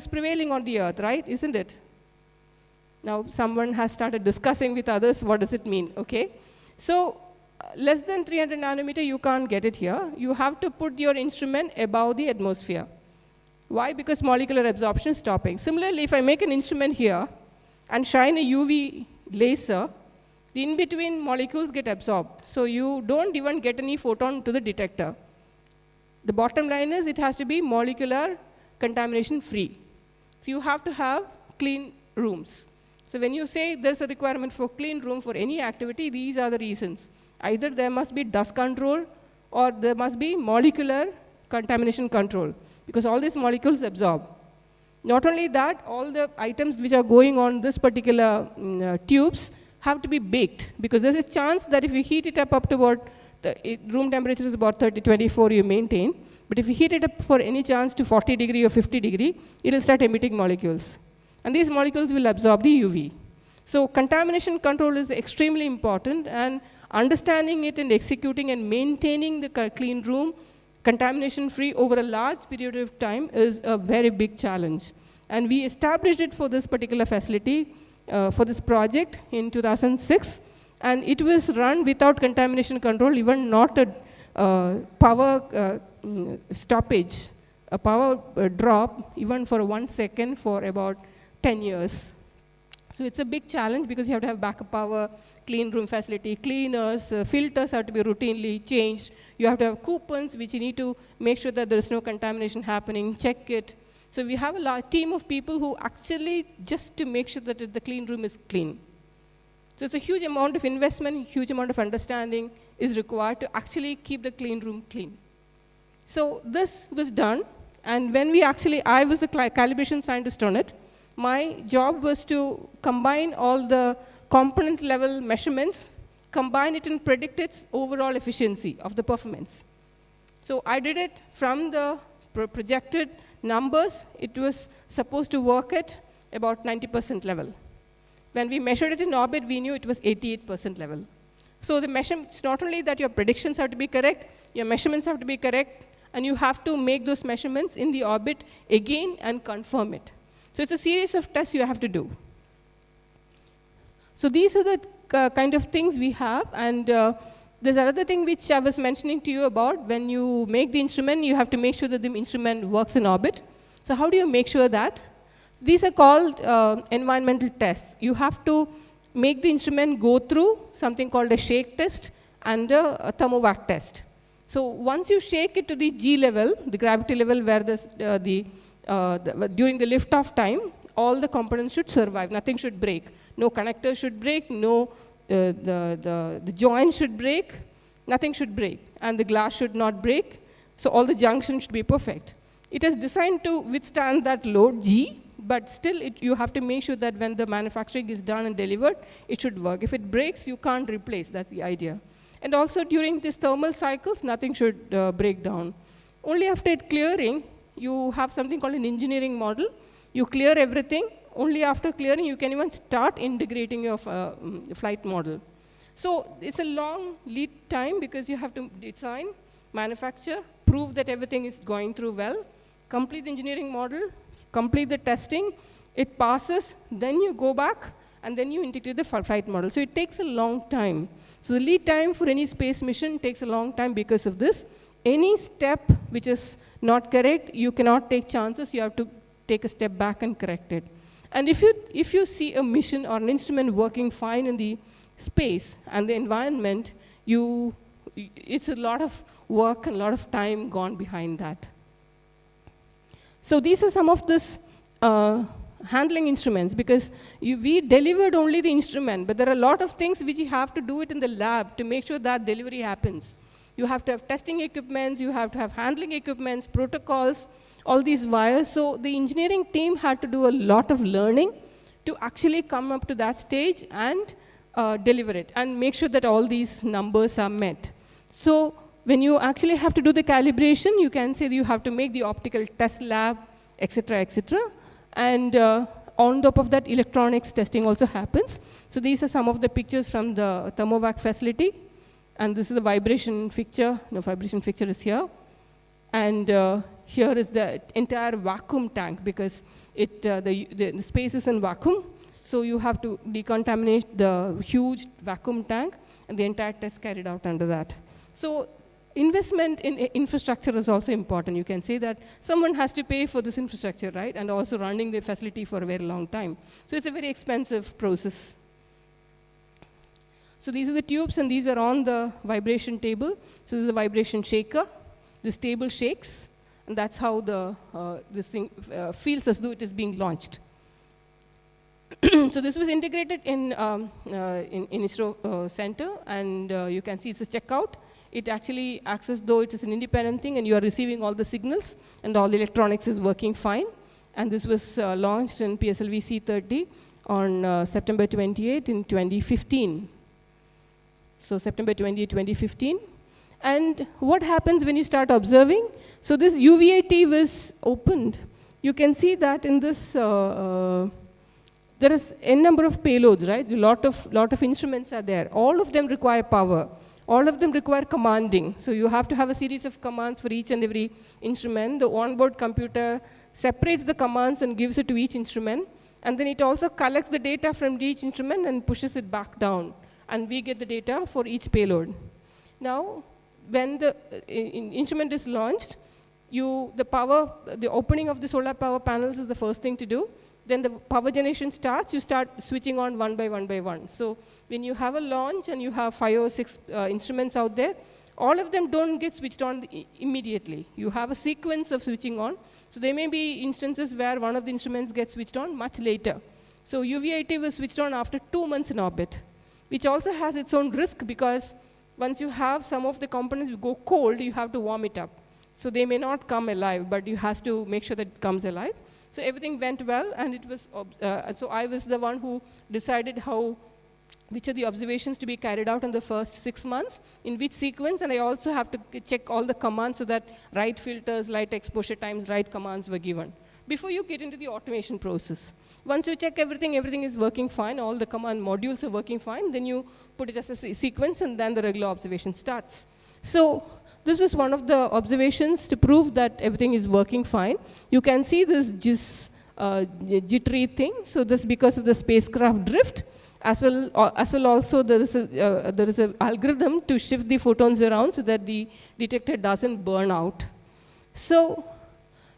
S6: prevailing on the Earth, right? Isn't it? Now someone has started discussing with others, what does it mean, okay? So less than 300 nanometer, you can't get it here. You have to put your instrument above the atmosphere. Why? Because molecular absorption is stopping. Similarly, if I make an instrument here and shine a UV laser, the in-between molecules get absorbed. So you don't even get any photon to the detector. The bottom line is it has to be molecular contamination free. So you have to have clean rooms. So when you say there's a requirement for clean room for any activity, these are the reasons. Either there must be dust control or there must be molecular contamination control, because all these molecules absorb. Not only that, all the items which are going on this particular tubes have to be baked, because there's a chance that if you heat it up to about, room temperature is about 24 you maintain, but if you heat it up for any chance to 40 degree or 50 degree, it will start emitting molecules. And these molecules will absorb the UV. So contamination control is extremely important, and understanding it and executing and maintaining the clean room contamination-free over a large period of time is a very big challenge. And we established it for this particular facility, for this project in 2006, and it was run without contamination control, even not a power stoppage, a power drop, even for 1 second for about 10 years. So it's a big challenge because you have to have backup power, clean room facility, cleaners, filters have to be routinely changed. You have to have coupons which you need to make sure that there is no contamination happening, check it. So we have a large team of people who actually just to make sure that the clean room is clean. So it's a huge amount of investment, huge amount of understanding is required to actually keep the clean room clean. So this was done, and when I was the calibration scientist on it. My job was to combine all the component level measurements, combine it and predict its overall efficiency of the performance. So I did it from the projected numbers. It was supposed to work at about 90% level. When we measured it in orbit, we knew it was 88% level. So the measurements, not only that your predictions have to be correct, your measurements have to be correct, and you have to make those measurements in the orbit again and confirm it. So it's a series of tests you have to do. So these are the kind of things we have, and there's another thing which I was mentioning to you about. When you make the instrument, you have to make sure that the instrument works in orbit. So how do you make sure that? These are called environmental tests. You have to make the instrument go through something called a shake test and a thermovac test. So once you shake it to the G level, the gravity level where during the liftoff time, all the components should survive. Nothing should break. No connector should break. No, the joint should break. Nothing should break. And the glass should not break. So all the junctions should be perfect. It is designed to withstand that load, G, but still you have to make sure that when the manufacturing is done and delivered, it should work. If it breaks, you can't replace. That's the idea. And also during these thermal cycles, nothing should break down. Only after clearing, you have something called an engineering model. You clear everything. Only after clearing, you can even start integrating your flight model. So it's a long lead time because you have to design, manufacture, prove that everything is going through well, complete the engineering model, complete the testing, it passes, then you go back, and then you integrate the flight model. So it takes a long time. So the lead time for any space mission takes a long time because of this. Any step which is not correct, you cannot take chances. You have to take a step back and correct it. And if you see a mission or an instrument working fine in the space and the environment, it's a lot of work and a lot of time gone behind that. So these are some of this handling instruments, because we delivered only the instrument, but there are a lot of things which you have to do it in the lab to make sure that delivery happens. You have to have testing equipments, you have to have handling equipments, protocols, all these wires. So the engineering team had to do a lot of learning to actually come up to that stage and deliver it and make sure that all these numbers are met. So when you actually have to do the calibration, you can say that you have to make the optical test lab, etc., etc. And on top of that, electronics testing also happens. So these are some of the pictures from the thermovac facility. And this is the vibration fixture. No, vibration fixture is here. And here is the entire vacuum tank, because the space is in vacuum. So you have to decontaminate the huge vacuum tank, and the entire test carried out under that. So investment in infrastructure is also important. You can say that someone has to pay for this infrastructure, right? And also running the facility for a very long time. So it's a very expensive process. So these are the tubes, and these are on the vibration table. So this is a vibration shaker. This table shakes, and that's how this thing feels as though it is being launched. So this was integrated in ISRO Center, and you can see it's a checkout. It actually acts as though it is an independent thing, and you are receiving all the signals, and all the electronics is working fine. And this was launched in PSLV C30 on September 28 in 2015. So September 28, 2015. And what happens when you start observing? So this UVAT was opened. You can see that in this, there is n number of payloads, right? A lot of instruments are there. All of them require power. All of them require commanding. So you have to have a series of commands for each and every instrument. The onboard computer separates the commands and gives it to each instrument. And then it also collects the data from each instrument and pushes it back down. And we get the data for each payload. Now, when the instrument is launched, the opening of the solar power panels is the first thing to do. Then the power generation starts, you start switching on one by one. So when you have a launch and you have 5 or 6 instruments out there, all of them don't get switched on immediately. You have a sequence of switching on. So there may be instances where one of the instruments gets switched on much later. So UVAT was switched on after 2 months in orbit, which also has its own risk, because once you have some of the components go cold, you have to warm it up. So they may not come alive, but you have to make sure that it comes alive. So everything went well, and it was, so I was the one who decided which are the observations to be carried out in the first 6 months, in which sequence, and I also have to check all the commands so that right filters, light exposure times, right commands were given, before you get into the automation process. Once you check everything is working fine, all the command modules are working fine, then you put it as a sequence, and then the regular observation starts. So this is one of the observations to prove that everything is working fine. You can see this jittery thing. So this because of the spacecraft drift, As well also there is an algorithm to shift the photons around so that the detector doesn't burn out. So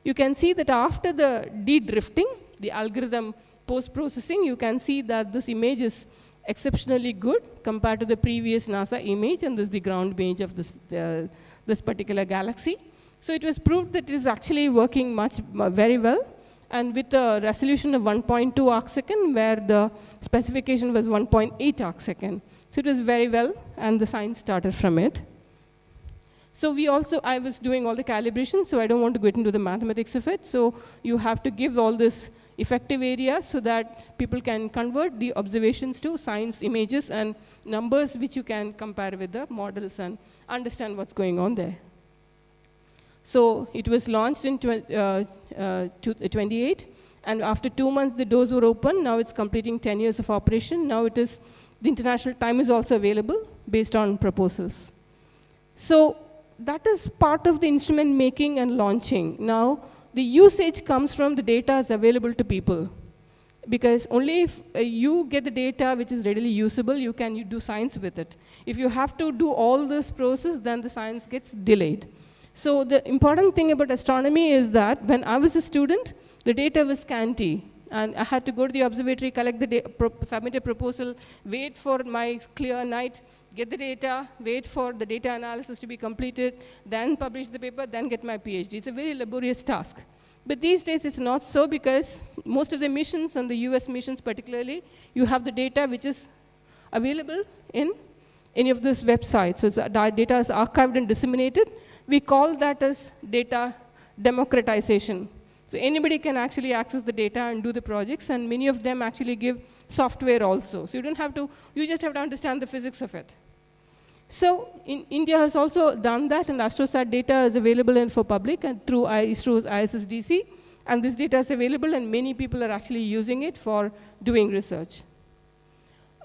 S6: you can see that after the de-drifting, the algorithm post-processing, you can see that this image is exceptionally good compared to the previous NASA image, and this is the ground image of this particular galaxy. So it was proved that it is actually working very well, and with a resolution of 1.2 arcsecond, where the specification was 1.8 arcsecond. So it was very well, and the science started from it. So I was doing all the calibration, so I don't want to get into the mathematics of it. So you have to give all this effective areas so that people can convert the observations to science images and numbers which you can compare with the models and understand what's going on there. So it was launched in 28, and after 2 months the doors were open. Now it's completing 10 years of operation. Now the international time is also available based on proposals. So that is part of the instrument making and launching. Now the usage comes from the data is available to people. Because only if you get the data which is readily usable, you can do science with it. If you have to do all this process, then the science gets delayed. So the important thing about astronomy is that when I was a student, the data was scanty. And I had to go to the observatory, collect the data, submit a proposal, wait for my clear night, get the data, wait for the data analysis to be completed, then publish the paper, then get my PhD. It's a very laborious task. But these days it's not so, because most of the missions, and the US missions particularly, you have the data which is available in any of these websites. So the data is archived and disseminated. We call that as data democratization. So anybody can actually access the data and do the projects, and many of them actually give software also. So you just have to understand the physics of it. So India has also done that, and AstroSat data is available for public and through ISRO's ISSDC, and this data is available, and many people are actually using it for doing research.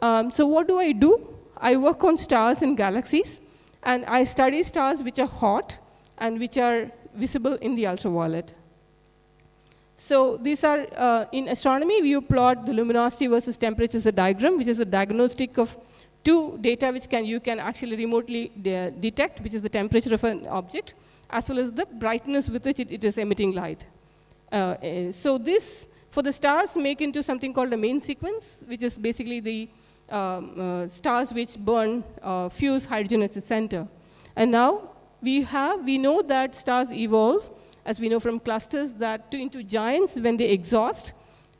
S6: So what do? I work on stars and galaxies, and I study stars which are hot and which are visible in the ultraviolet. So these are, in astronomy, we plot the luminosity versus temperature as a diagram, which is a diagnostic of two data which you can actually remotely detect, which is the temperature of an object, as well as the brightness with which it is emitting light. So this, for the stars, make into something called a main sequence, which is basically the stars which burn, fuse hydrogen at the center. And now we know that stars evolve, as we know from clusters, that into giants when they exhaust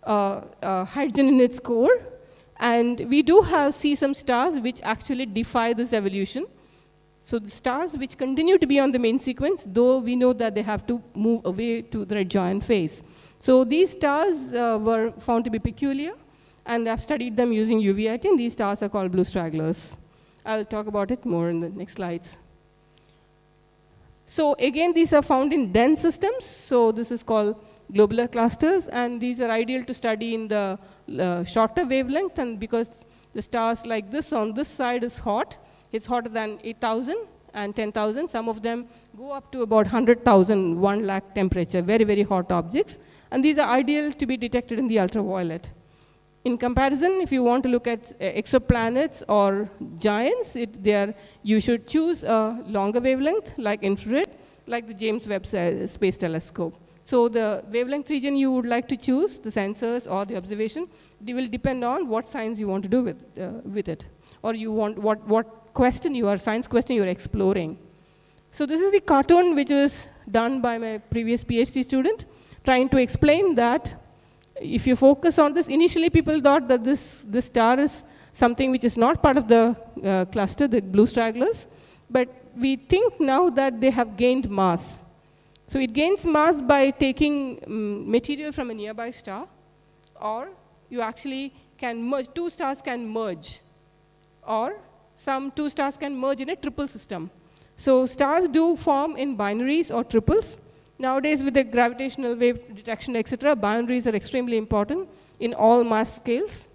S6: hydrogen in its core. And we do see some stars which actually defy this evolution. So the stars which continue to be on the main sequence, though we know that they have to move away to the red giant phase. So these stars were found to be peculiar, and I've studied them using UVIT, and these stars are called blue stragglers. I'll talk about it more in the next slides. So again, these are found in dense systems. So this is called globular clusters, and these are ideal to study in the shorter wavelength, and because the stars like this on this side is hot, it's hotter than 8,000 and 10,000. Some of them go up to about 100,000, 1 lakh temperature, very, very hot objects. And these are ideal to be detected in the ultraviolet. In comparison, if you want to look at exoplanets or giants, you should choose a longer wavelength, like infrared, like the James Webb Space Telescope. So the wavelength region you would like to choose, the sensors or the observation, they will depend on what science you want to do with it, or you want what science question you are exploring. So this is the cartoon which was done by my previous PhD student, trying to explain that if you focus on this, initially people thought that this star is something which is not part of the cluster, the blue stragglers, but we think now that they have gained mass. So it gains mass by taking material from a nearby star, or you actually can merge, two stars can merge, or some two stars can merge in a triple system. So stars do form in binaries or triples. Nowadays, with the gravitational wave detection, etc., binaries are extremely important in all mass scales.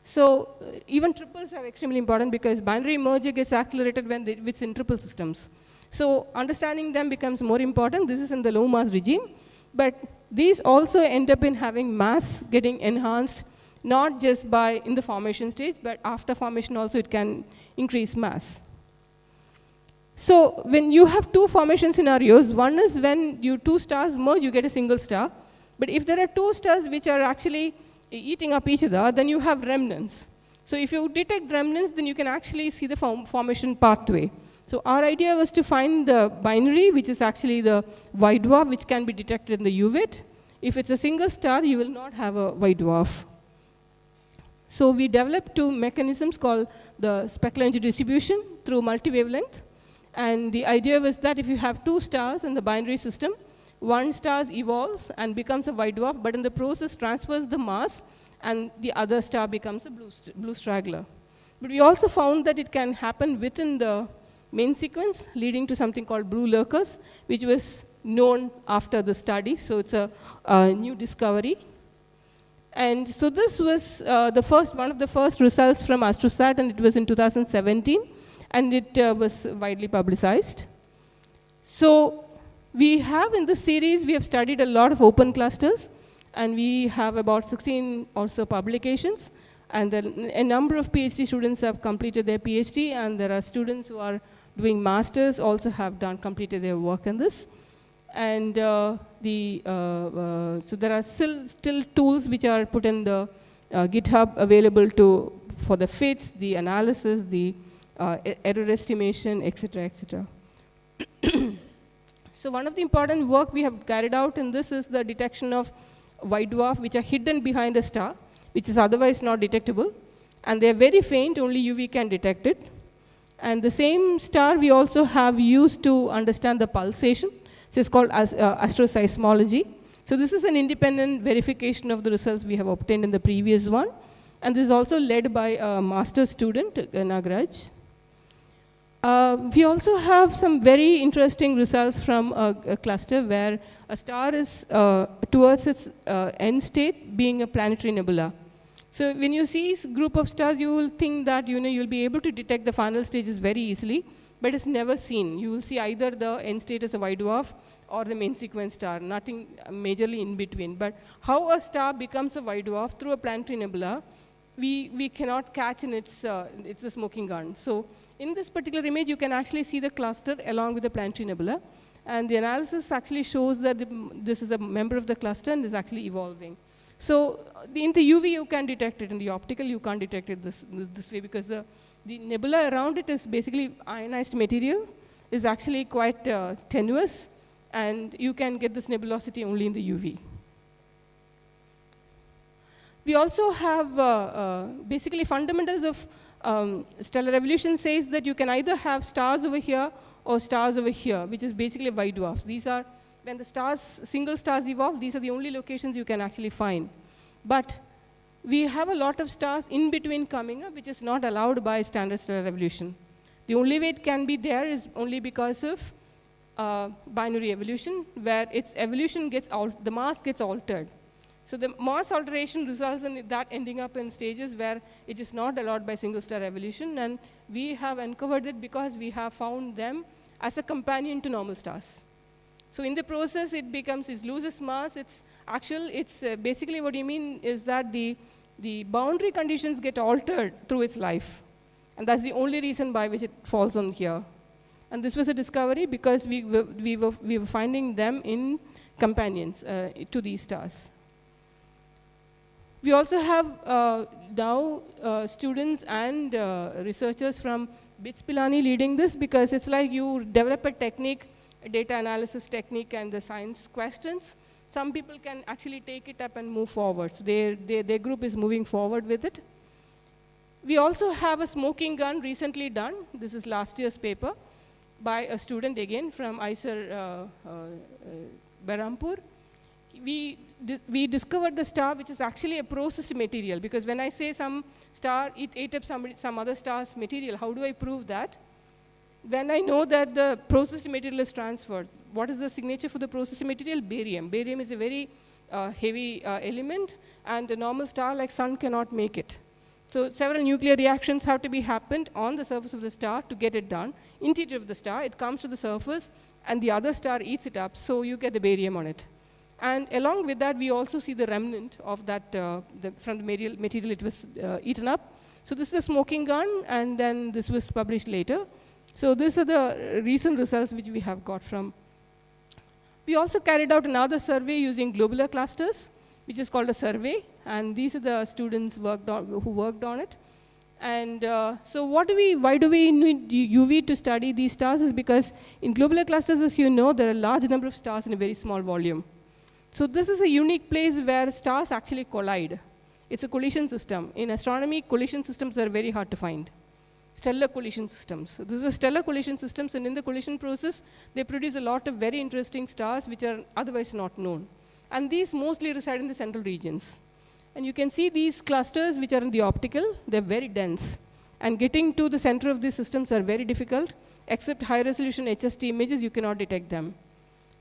S6: So even triples are extremely important because binary merger gets accelerated when it's in triple systems. So understanding them becomes more important. This is in the low mass regime. But these also end up in having mass getting enhanced not just by in the formation stage, but after formation also it can increase mass. So when you have two formation scenarios, one is when two stars merge, you get a single star. But if there are two stars which are actually eating up each other, then you have remnants. So if you detect remnants, then you can actually see the formation pathway. So our idea was to find the binary, which is actually the white dwarf, which can be detected in the UVIT. If it's a single star, you will not have a white dwarf. So we developed two mechanisms called the specular energy distribution through multi-wavelength. And the idea was that if you have two stars in the binary system, one star evolves and becomes a white dwarf, but in the process transfers the mass, and the other star becomes a blue straggler. But we also found that it can happen within the main sequence, leading to something called blue lurkers, which was known after the study. So it's a new discovery. And so this was one of the first results from AstroSat, and it was in 2017, and it was widely publicized. So we have in this series, we have studied a lot of open clusters, and we have about 16 or so publications, and a number of PhD students have completed their PhD, and there are students who are doing masters also have completed their work in this. And so there are still tools which are put in the GitHub available for the fits, the analysis, the error estimation, etc., etc. So one of the important work we have carried out in this is the detection of white dwarf, which are hidden behind a star, which is otherwise not detectable. And they're very faint, only UV can detect it. And the same star we also have used to understand the pulsation. So it's called astroseismology. So this is an independent verification of the results we have obtained in the previous one. And this is also led by a master's student, Nagraj. We also have some very interesting results from a cluster where a star is towards its end state being a planetary nebula. So when you see this group of stars, you will think that you'll be able to detect the final stages very easily, but it's never seen. You will see either the end state as a white dwarf or the main sequence star, nothing majorly in between. But how a star becomes a white dwarf through a planetary nebula, we cannot catch in it's the smoking gun. So in this particular image, you can actually see the cluster along with the planetary nebula. And the analysis actually shows that this is a member of the cluster and is actually evolving. So in the UV, you can detect it. In the optical, you can't detect it this way, because the nebula around it is basically ionized material, is actually quite tenuous, and you can get this nebulosity only in the UV. We also have basically fundamentals of stellar evolution says that you can either have stars over here or stars over here, which is basically white dwarfs. These are, when the single stars evolve, these are the only locations you can actually find. But we have a lot of stars in between coming up, which is not allowed by standard stellar evolution. The only way it can be there is only because of binary evolution, where its evolution the mass gets altered. So the mass alteration results in that ending up in stages where it is not allowed by single star evolution, and we have uncovered it because we have found them as a companion to normal stars. So in the process, it loses mass. It's basically what you mean is that the boundary conditions get altered through its life. And that's the only reason by which it falls on here. And this was a discovery because we were finding them in companions to these stars. We also have now students and researchers from BITS Pilani leading this, because it's like you develop a technique, a data analysis technique, and the science questions. Some people can actually take it up and move forward. So their group is moving forward with it. We also have a smoking gun recently done. This is last year's paper by a student again from ISER Berhampur. We discovered the star, which is actually a processed material, because when I say some star, it ate up some other star's material. How do I prove that? When I know that the processed material is transferred, what is the signature for the processed material? Barium. Barium is a very heavy element, and a normal star like Sun cannot make it. So several nuclear reactions have to be happened on the surface of the star to get it done. Interior of the star, it comes to the surface, and the other star eats it up, so you get the barium on it. And along with that, we also see the remnant of that, from the material it was eaten up. So this is the smoking gun, and then this was published later. So these are the recent results which we have got from. We also carried out another survey using globular clusters, which is called a survey. And these are the students who worked on it. And so why do we need UV to study these stars is because in globular clusters, as you know, there are a large number of stars in a very small volume. So this is a unique place where stars actually collide. It's a collision system. In astronomy, collision systems are very hard to find. Stellar collision systems. So this is stellar collision systems, and in the collision process, they produce a lot of very interesting stars which are otherwise not known. And these mostly reside in the central regions. And you can see these clusters which are in the optical, they're very dense. And getting to the center of these systems are very difficult. Except high resolution HST images, you cannot detect them.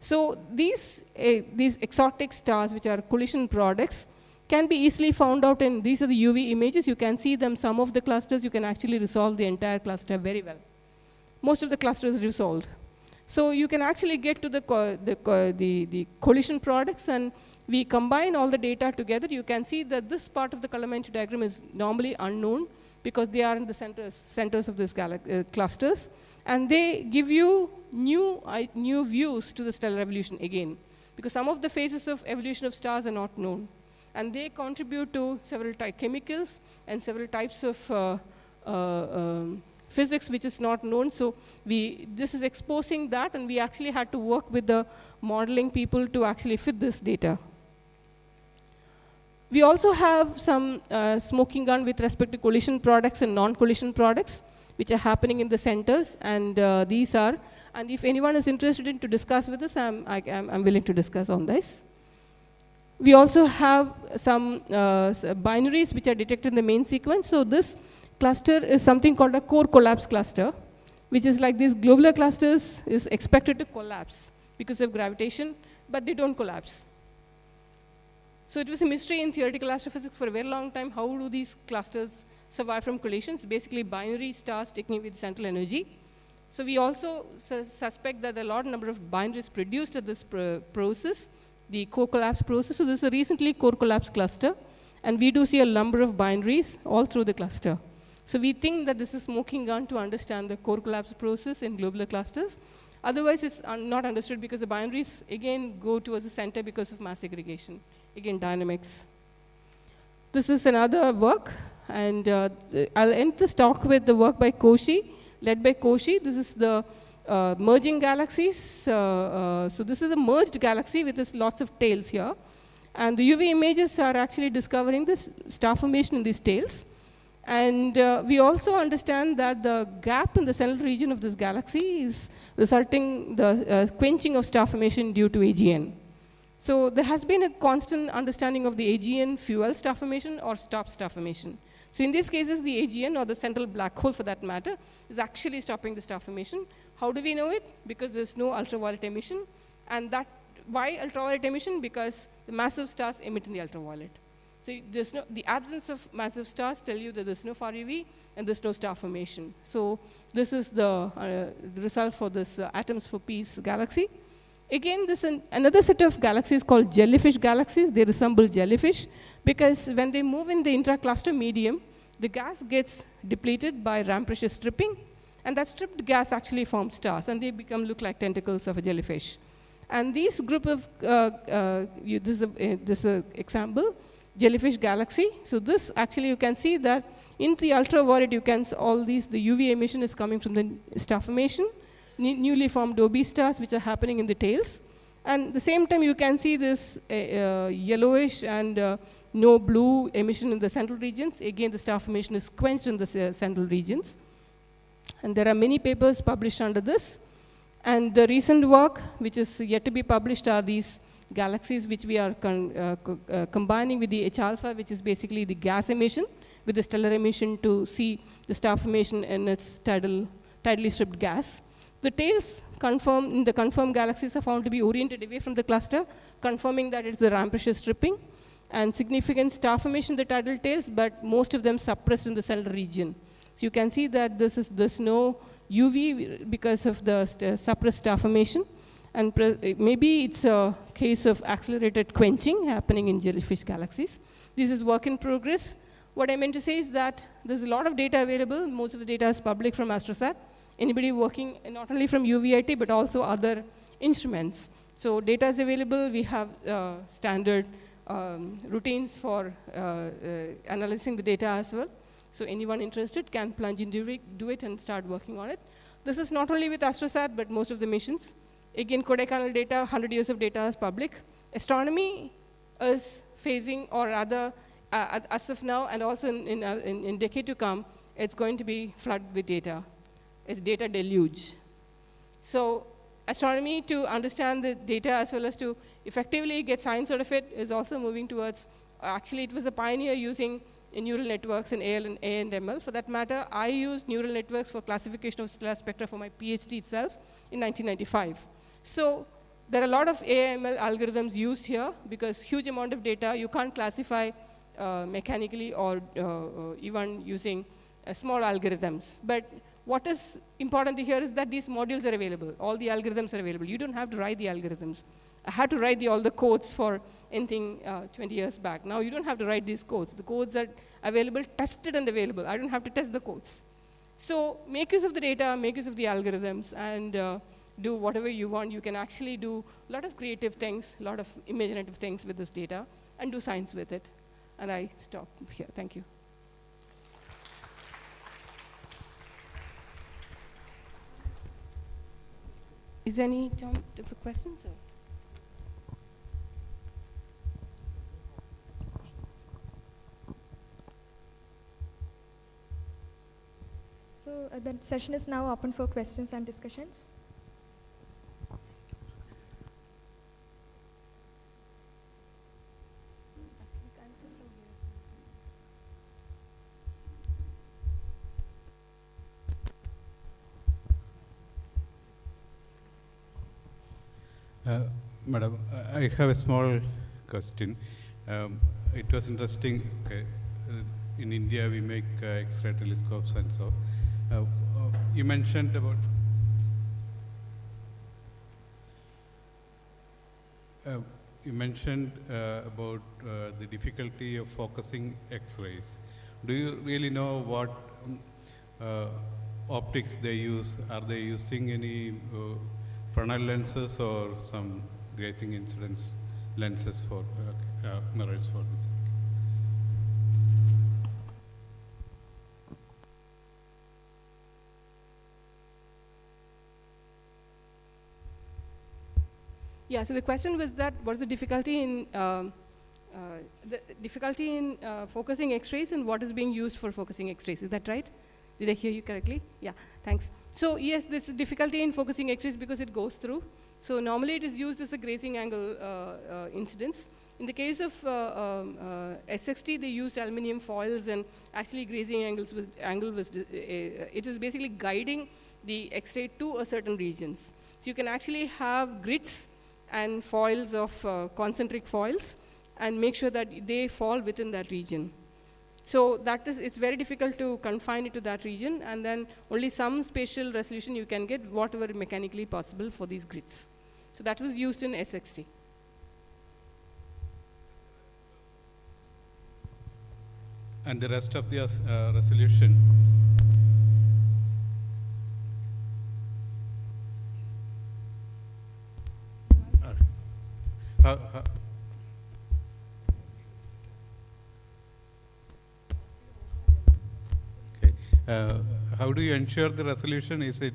S6: So these exotic stars, which are collision products, can be easily found out, and these are the UV images. You can see them, some of the clusters, you can actually resolve the entire cluster very well. Most of the cluster is resolved. So you can actually get to the collision products, and we combine all the data together. You can see that this part of the color-managed diagram is normally unknown because they are in the centers of these clusters. And they give you new views to the stellar evolution again, because some of the phases of evolution of stars are not known. And they contribute to several chemicals and several types of physics which is not known. So this is exposing that, and we actually had to work with the modeling people to actually fit this data. We also have some smoking gun with respect to collision products and non-collision products, which are happening in the centers, and these are. And if anyone is interested in to discuss with us, I'm willing to discuss on this. We also have some binaries which are detected in the main sequence. So this cluster is something called a core collapse cluster, which is like these globular clusters is expected to collapse because of gravitation, but they don't collapse. So it was a mystery in theoretical astrophysics for a very long time. How do these clusters survive from collisions? Basically, binary stars taking away the central energy. So we also suspect that there are a large number of binaries produced at this process, the core collapse process. So this is a recently core collapse cluster, and we do see a number of binaries all through the cluster. So we think that this is smoking gun to understand the core collapse process in globular clusters. Otherwise, it's not understood because the binaries, again, go towards the center because of mass segregation. Again, dynamics. This is another work, and I'll end this talk with the work by Kochi, led by Kochi. This is the merging galaxies. So this is a merged galaxy with this lots of tails here. And the UV images are actually discovering this star formation in these tails. And we also understand that the gap in the central region of this galaxy is resulting the quenching of star formation due to AGN. So there has been a constant understanding of the AGN fuel star formation or stop star formation. So in these cases, the AGN, or the central black hole for that matter, is actually stopping the star formation. How do we know it? Because there's no ultraviolet emission. And why ultraviolet emission? Because the massive stars emit in the ultraviolet. So the absence of massive stars tell you that there's no far UV and there's no star formation. So this is the result for this Atoms for Peace galaxy. Again, this is another set of galaxies called jellyfish galaxies. They resemble jellyfish because when they move in the intra-cluster medium, the gas gets depleted by ram pressure stripping, and that stripped gas actually forms stars, and they look like tentacles of a jellyfish. And these group of, this is an example, jellyfish galaxy. So this actually, you can see that in the ultraviolet, the UV emission is coming from the star formation, newly formed OB stars, which are happening in the tails. And at the same time, you can see this yellowish and no blue emission in the central regions. Again, the star formation is quenched in the central regions. And there are many papers published under this. And the recent work, which is yet to be published, are these galaxies which we are combining with the H-alpha, which is basically the gas emission, with the stellar emission to see the star formation in its tidally stripped gas. The tails in the confirmed galaxies are found to be oriented away from the cluster, confirming that it's the ram pressure stripping, and significant star formation in the tidal tails, but most of them suppressed in the central region. So you can see that there's no UV because of the suppressed star formation. and maybe it's a case of accelerated quenching happening in jellyfish galaxies. This is work in progress. What I meant to say is that there's a lot of data available. Most of the data is public from AstroSat. Anybody working not only from UVIT, but also other instruments. So data is available. We have standard routines for analyzing the data as well. So anyone interested can plunge into it, do it, and start working on it. This is not only with AstroSat, but most of the missions. Again, Kodaikanal data, 100 years of data is public. Astronomy is phasing, or rather, as of now, and also in decade to come, it's going to be flooded with data. It's data deluge. So astronomy, to understand the data as well as to effectively get science out of it, is also moving towards, actually it was a pioneer using neural networks in A and ML. For that matter, I used neural networks for classification of stellar spectra for my PhD itself in 1995. So there are a lot of AML algorithms used here because huge amount of data you can't classify mechanically or even using small algorithms. But what is important to hear is that these modules are available. All the algorithms are available. You don't have to write the algorithms. I had to write all the codes for anything 20 years back. Now you don't have to write these codes. The codes are available, tested and available. I don't have to test the codes. So make use of the data, make use of the algorithms, and do whatever you want. You can actually do a lot of creative things, a lot of imaginative things with this data, and do science with it. And I stop here. Thank you. Is there any time for questions? Or?
S1: So the session is now open for questions and discussions.
S7: Madam, I have a small question. It was interesting. In India, we make X-ray telescopes and so. You mentioned about. You mentioned about the difficulty of focusing X-rays. Do you really know what optics they use? Are they using any Fresnel lenses or some grazing incidence lenses for mirrors for this?
S6: Yeah, so the question was that what is the difficulty in focusing X-rays and what is being used for focusing X-rays? Is that right? Did I hear you correctly? Yeah, thanks. So yes, this is difficulty in focusing X-rays because it goes through. So normally it is used as a grazing angle incidence. In the case of SXT, they used aluminum foils, and actually grazing angle was it was basically guiding the X-ray to a certain regions. So you can actually have grids and foils of concentric foils and make sure that they fall within that region. So that is, it's very difficult to confine it to that region, and then only some spatial resolution you can get, whatever mechanically possible for these grids. So that was used in SXT.
S7: And the rest of the resolution? How do you ensure the resolution? Is it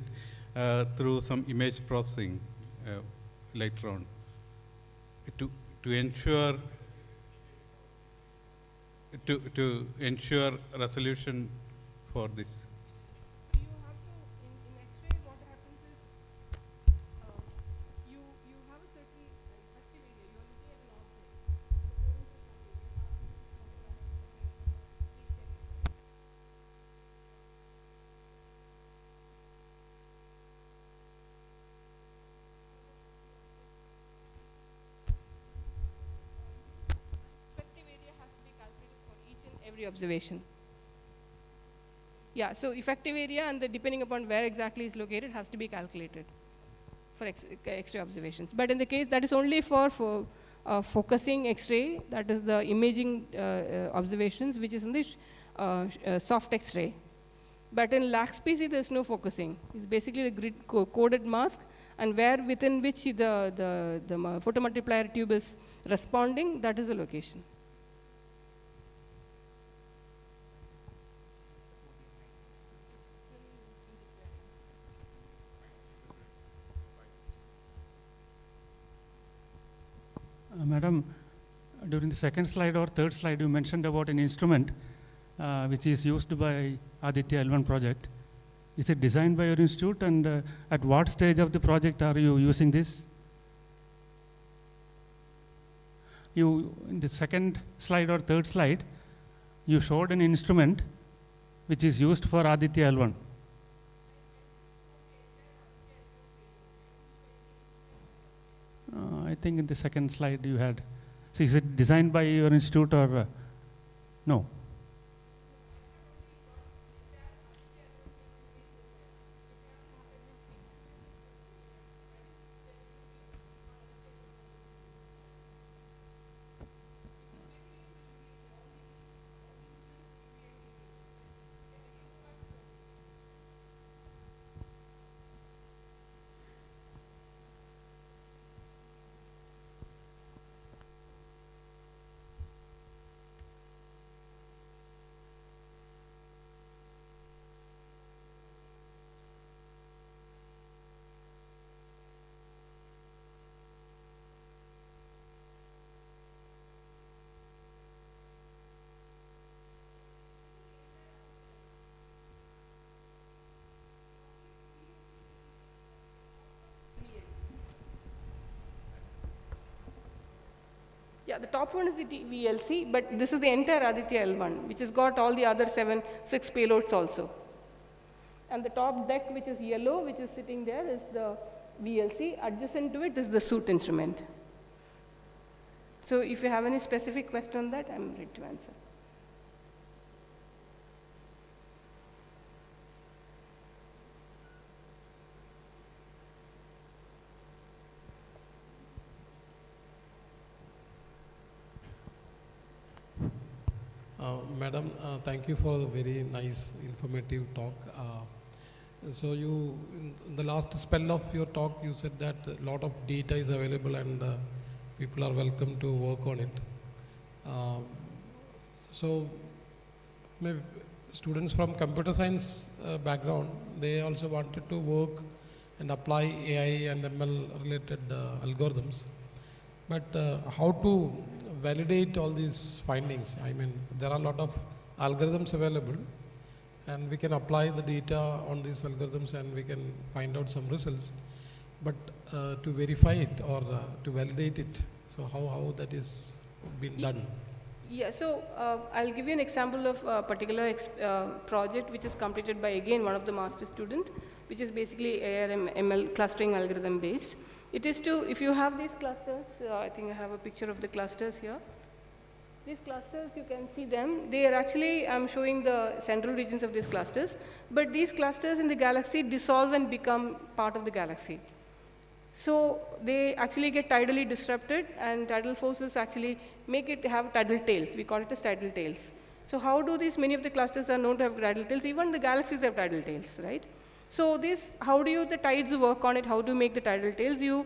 S7: through some image processing later on? To ensure resolution for this?
S6: You have to, in X-ray, what happens is you have a certain effective area. You're looking at an object. Effective area has to be calculated for each and every observation. Yeah, so effective area, and depending upon where exactly it's located, has to be calculated for X-ray observations. But in the case, that is only for focusing X-ray, that is the imaging observations, which is in the soft X-ray. But in lax PC, there's no focusing. It's basically the grid coded mask, and within which the photomultiplier tube is responding, that is the location.
S8: Madam, during the second slide or third slide, you mentioned about an instrument which is used by Aditya L1 project. Is it designed by your institute, and at what stage of the project are you using this? In the second slide or third slide, you showed an instrument which is used for Aditya L1. I think in the second slide you had. So is it designed by your institute or no? Yeah, the top one is the VLC, but this is the entire Aditya L1, which has got all the other 6 payloads also. And the top deck, which is yellow, which is sitting there, is the VLC. Adjacent to it is the suit instrument. So if you have any specific question on that, I'm ready to answer.
S9: Madam, thank you for a very nice, informative talk. So in the last spell of your talk, you said that a lot of data is available and people are welcome to work on it. So maybe students from computer science background, they also wanted to work and apply AI and ML related algorithms. But how to validate all these findings? I mean, there are a lot of algorithms available, and we can apply the data on these algorithms and we can find out some results. But to verify it or to validate it, so how that is been done?
S6: Yeah, so I'll give you an example of a particular project which is completed by, again, one of the master student, which is basically ARM ML clustering algorithm based. It is to, if you have these clusters, I think I have a picture of the clusters here. These clusters, you can see them. They are actually, I'm showing the central regions of these clusters, but these clusters in the galaxy dissolve and become part of the galaxy. So they actually get tidally disrupted, and tidal forces actually make it have tidal tails. We call it as tidal tails. So how do these, many of the clusters are known to have tidal tails, even the galaxies have tidal tails, right? So this, how do the tides work on it, how do you make the tidal tails? You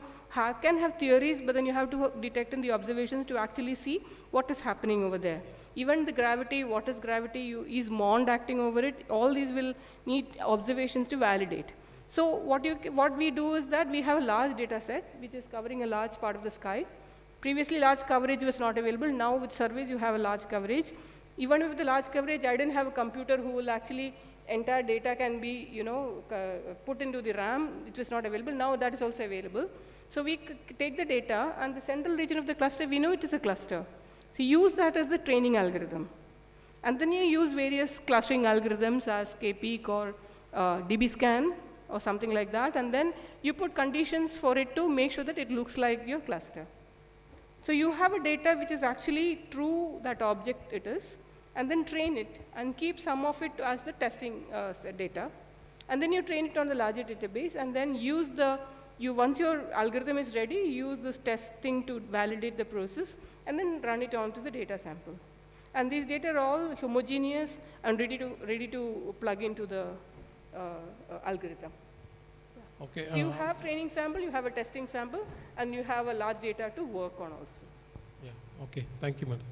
S6: can have theories, but then you have to detect in the observations to actually see what is happening over there. Even the gravity, what is gravity, is MOND acting over it, all these will need observations to validate. So what we do is that we have a large data set, which is covering a large part of the sky. Previously, large coverage was not available. Now with surveys, you have a large coverage. Even with the large coverage, I didn't have a computer who will actually, entire data can be, put into the RAM. It was not available. Now that is also available. So we take the data, and the central region of the cluster, we know it is a cluster. So use that as the training algorithm. And then you use various clustering algorithms as KPeak or DBScan or something like that, and then you put conditions for it to make sure that it looks like your cluster. So you have a data which is actually true that object it is, and then train it and keep some of it as the testing data. And then you train it on the larger database and then use the
S8: once your algorithm is ready, you use this testing to validate the process and then run it onto the data sample. And these data are all homogeneous and ready to plug into the algorithm.
S9: Okay.
S8: So you have training sample, you have a testing sample, and you have a large data to work on also.
S9: Yeah. Okay. Thank you, madam.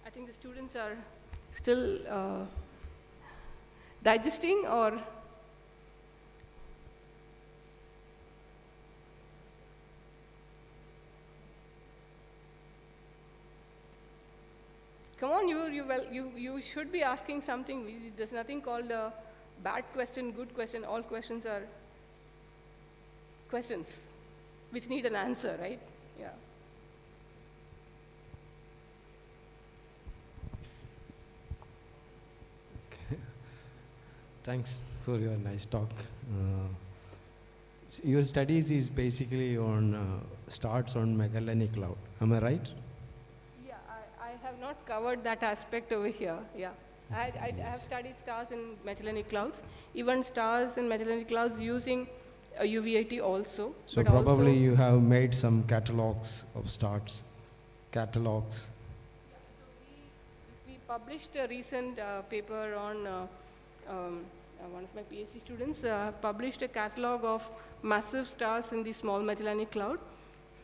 S8: I think the students are still digesting, or come on, you should be asking something. There's nothing called a bad question, good question. All questions are questions which need an answer, right? Yeah.
S10: Thanks for your nice talk. Your studies is basically on starts on Magellanic Cloud. Am I right?
S8: Yeah, I have not covered that aspect over here. Yeah, I have studied stars in Magellanic Clouds, even stars in Magellanic Clouds using UVAT also.
S10: So probably also you have made some catalogs of stars. Catalogs.
S8: Yeah, so we published a recent paper on one of my PhD students published a catalog of massive stars in the small Magellanic Cloud.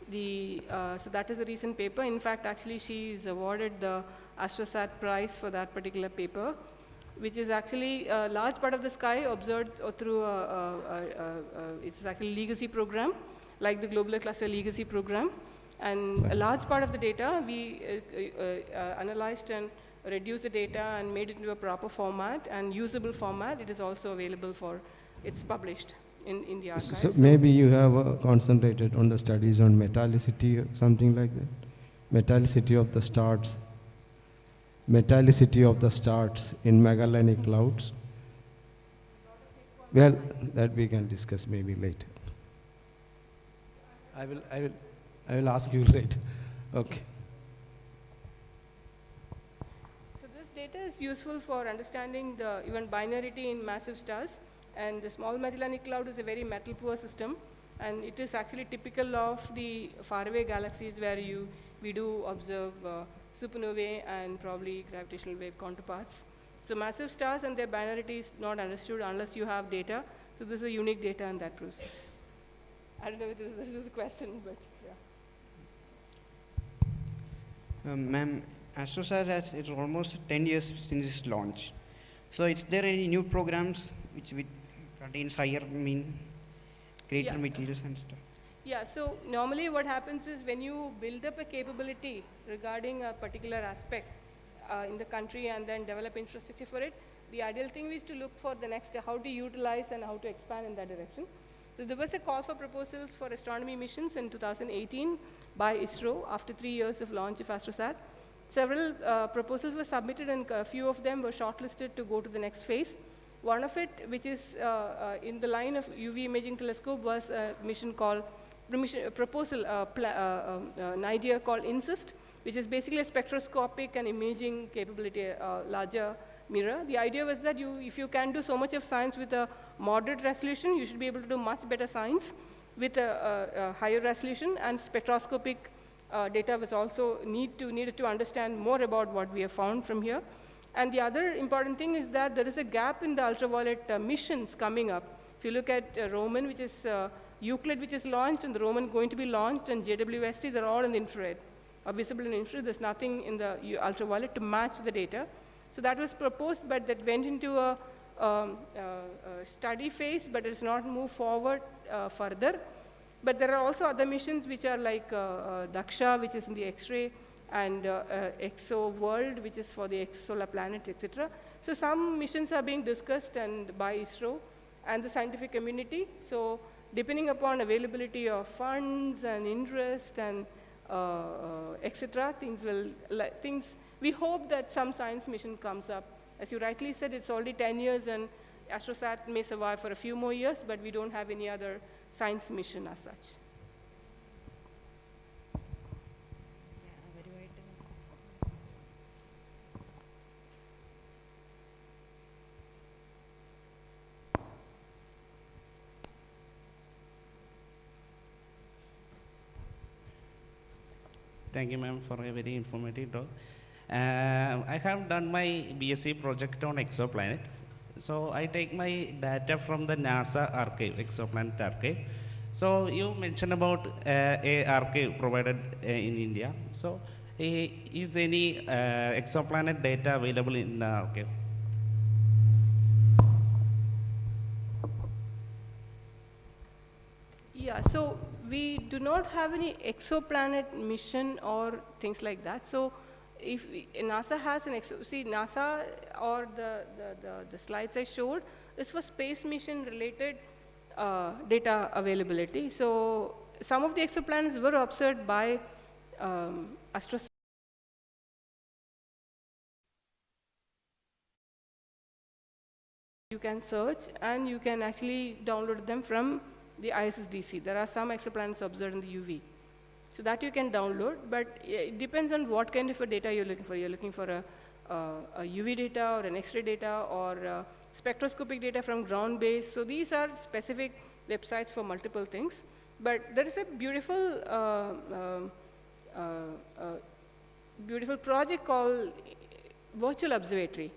S8: So that is a recent paper. In fact, actually, she is awarded the AstroSat prize for that particular paper, which is actually a large part of the sky observed through it's actually legacy program, like the Globular Cluster Legacy program. And a large part of the data we analyzed and reduced the data and made it into a proper format and usable format. It is also available it's published in the archives.
S10: So maybe you have concentrated on the studies on metallicity or something like that? Metallicity of the stars. Metallicity of the stars in Magellanic Clouds. Well, that we can discuss maybe later. I will ask you later. Okay.
S8: So this data is useful for understanding the even binarity in massive stars. And the small Magellanic Cloud is a very metal-poor system. And it is actually typical of the faraway galaxies where we do observe supernovae and probably gravitational wave counterparts. So massive stars and their binarity is not understood unless you have data. So this is a unique data in that process. I don't know if this is the question, but yeah.
S11: Ma'am, AstroSat it's almost 10 years since its launch. So is there any new programs which contains higher greater materials and stuff?
S8: Yeah, so normally what happens is when you build up a capability regarding a particular aspect in the country and then develop infrastructure for it, the ideal thing is to look for the next, how to utilize and how to expand in that direction. So there was a call for proposals for astronomy missions in 2018 by ISRO after 3 years of launch of AstroSat. Several proposals were submitted and a few of them were shortlisted to go to the next phase. One of it, which is in the line of UV imaging telescope, was a mission called, an idea called INSIST, which is basically a spectroscopic and imaging capability, larger mirror. The idea was that if you can do so much of science with a moderate resolution, you should be able to do much better science with a higher resolution, and spectroscopic data was also needed to understand more about what we have found from here. And the other important thing is that there is a gap in the ultraviolet missions coming up. If you look at Roman, which is Euclid, which is launched, and the Roman going to be launched, and JWST, they're all in the infrared, or visible in infrared. There's nothing in the ultraviolet to match the data. So that was proposed, but that went into a study phase, but it's not moved forward further. But there are also other missions which are like Daksha, which is in the X-ray, and EXO World, which is for the exosolar planets, etc. So some missions are being discussed and by ISRO and the scientific community. So depending upon availability of funds and interest and etc., we hope that some science mission comes up. As you rightly said, it's already 10 years and AstroSat may survive for a few more years, but we don't have any other science mission as such.
S12: Thank you, ma'am, for a very informative talk. I have done my BSc project on exoplanet. So I take my data from the NASA archive, exoplanet archive. So you mentioned about a archive provided in India. So is any exoplanet data available in the archive?
S8: Yeah, so we do not have any exoplanet mission or things like that. So if NASA has an NASA or the slides I showed is for space mission related data availability. So some of the exoplanets were observed by Astrophysics. You can search and you can actually download them from the ISSDC. There are some exoplanets observed in the UV. So that you can download, but it depends on what kind of a data you're looking for. You're looking for a UV data or an X-ray data or spectroscopic data from ground base. So these are specific websites for multiple things. But there is a beautiful, beautiful project called Virtual Observatory.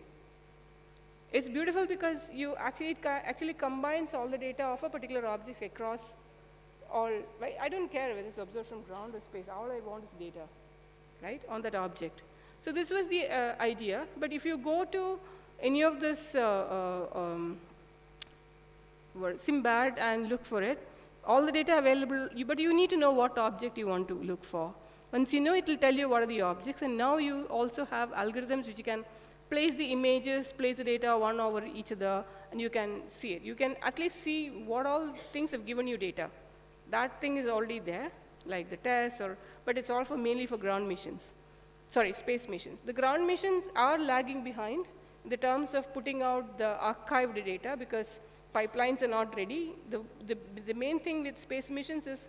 S8: It's beautiful because you actually combines all the data of a particular object across all, right? I don't care whether it's observed from ground or space. All I want is data, right, on that object. So this was the idea. But if you go to any of this Simbad and look for it, all the data available, but you need to know what object you want to look for. Once you know, it will tell you what are the objects. And now you also have algorithms which you can place the images, place the data one over each other, and you can see it. You can at least see what all things have given you data. That thing is already there, like the tests, but it's all mainly for ground missions. Sorry, space missions. The ground missions are lagging behind in the terms of putting out the archived data because pipelines are not ready. The main thing with space missions is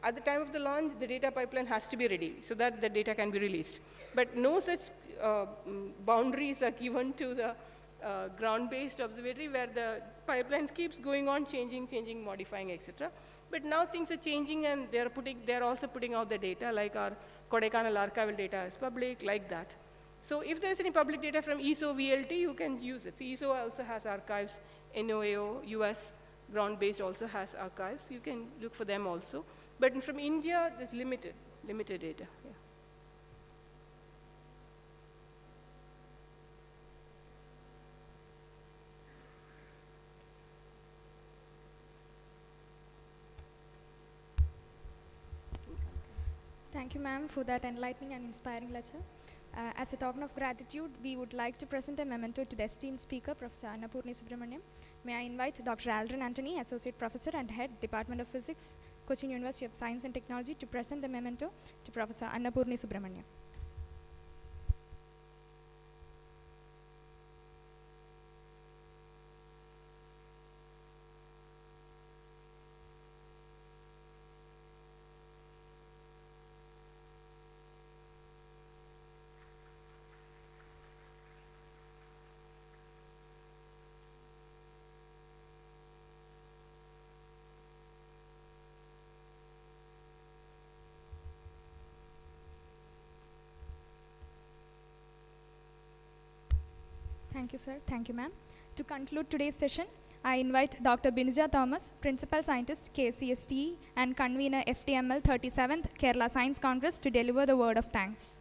S8: at the time of the launch, the data pipeline has to be ready so that the data can be released. But no such boundaries are given to the ground-based observatory where the pipelines keeps going on, changing, modifying, etc. But now things are changing and they're also putting out the data, like our Kodaikanal archival data is public, like that. So if there's any public data from ESO VLT, you can use it. So ESO also has archives, NOAO, US ground-based also has archives. You can look for them also. But from India, there's limited data. Yeah.
S1: Thank you, ma'am, for that enlightening and inspiring lecture. As a token of gratitude, we would like to present a memento to the esteemed speaker, Professor Annapurni Subramaniam. May I invite Dr. Aldrin Anthony, Associate Professor and Head, Department of Physics, Cochin University of Science and Technology, to present the memento to Professor Annapurni Subramaniam. Thank you, sir. Thank you, ma'am. To conclude today's session, I invite Dr. Binuja Thomas, Principal Scientist, KCSTE, and Convener, FTML 37th Kerala Science Congress, to deliver the word of thanks.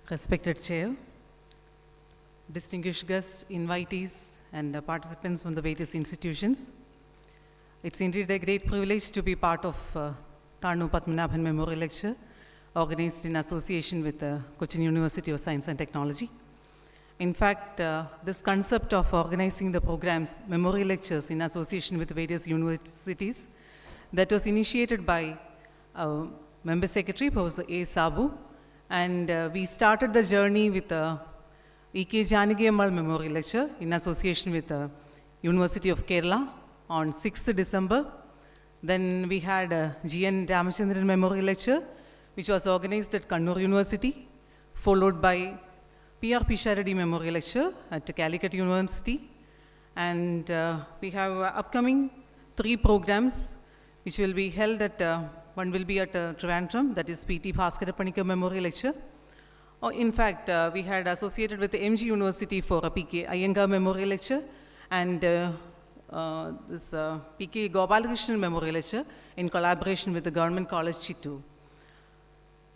S13: Respected Chair, distinguished guests, invitees, and participants from the various institutions. It's indeed a great privilege to be part of Thanu Padmanabhan Memorial Lecture, organized in association with Cochin University of Science and Technology. In fact, this concept of organizing the programs, memorial lectures in association with various universities, that was initiated by Member Secretary, Professor A. Sabu, and we started the journey with E.K. Janaki Ammal Memorial Lecture in association with the University of Kerala on 6th December. Then we had G.N. Ramachandran Memorial Lecture, which was organized at Kannur University, followed by P.R. Pisharadi Memorial Lecture at Calicut University. And we have upcoming 3 programs which will be held at, one will be at Trivandrum, that is P.T. Bhaskarapanikar Memorial Lecture. In fact, we had associated with the MG University for a P.K. Iyengar Memorial Lecture and this P.K. Gopalakrishnan Memorial Lecture in collaboration with the Government College Chittoor.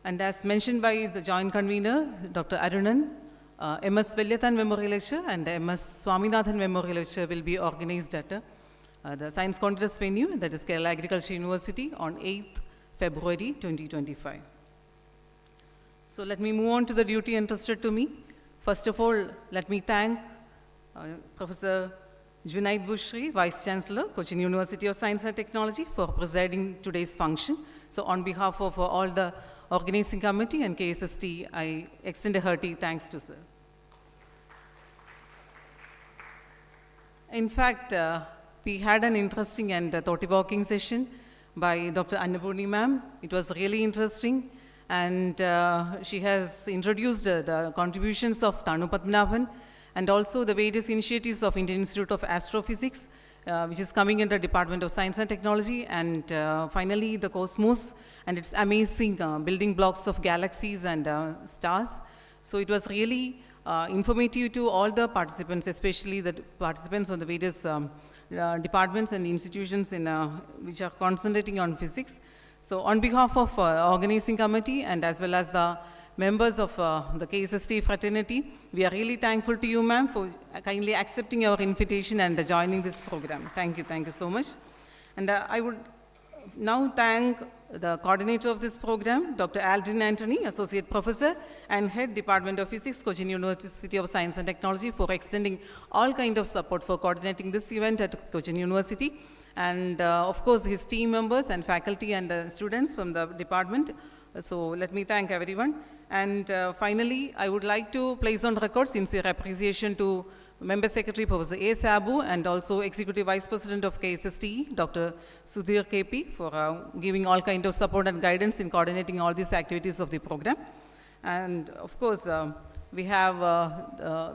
S13: And as mentioned by the joint convener, Dr. Arunan, M.S. Velyathan Memorial Lecture and M.S. Swaminathan Memorial Lecture will be organized at the Science Congress venue, that is Kerala Agricultural University, on 8th February 2025. So let me move on to the duty entrusted to me. First of all, let me thank Professor Junaid Bushiri, Vice Chancellor, Cochin University of Science and Technology, for presiding today's function. So on behalf of all the organizing committee and KSST, I extend a hearty thanks to sir. In fact, we had an interesting and thought-evoking session by Dr. Annapurni ma'am. It was really interesting, and she has introduced the contributions of Thanu Padmanabhan and also the various initiatives of Indian Institute of Astrophysics, which is coming under Department of Science and Technology, and finally the cosmos and its amazing building blocks of galaxies and stars. So it was really informative to all the participants, especially the participants on the various departments and institutions in, which are concentrating on physics. So on behalf of organizing committee and as well as the members of the KSST fraternity, we are really thankful to you, ma'am, for kindly accepting our invitation and joining this program. Thank you so much. And I would now thank the coordinator of this program, Dr. Aldrin Anthony, Associate Professor and Head Department of Physics, Cochin University of Science and Technology, for extending all kind of support for coordinating this event at Cochin University. And of course, his team members and faculty and students from the department. So let me thank everyone. And finally, I would like to place on record sincere appreciation to Member Secretary Professor A. Sabu and also Executive Vice President of KSST, Dr. Sudhir KP, for giving all kind of support and guidance in coordinating all these activities of the program. And of course, we have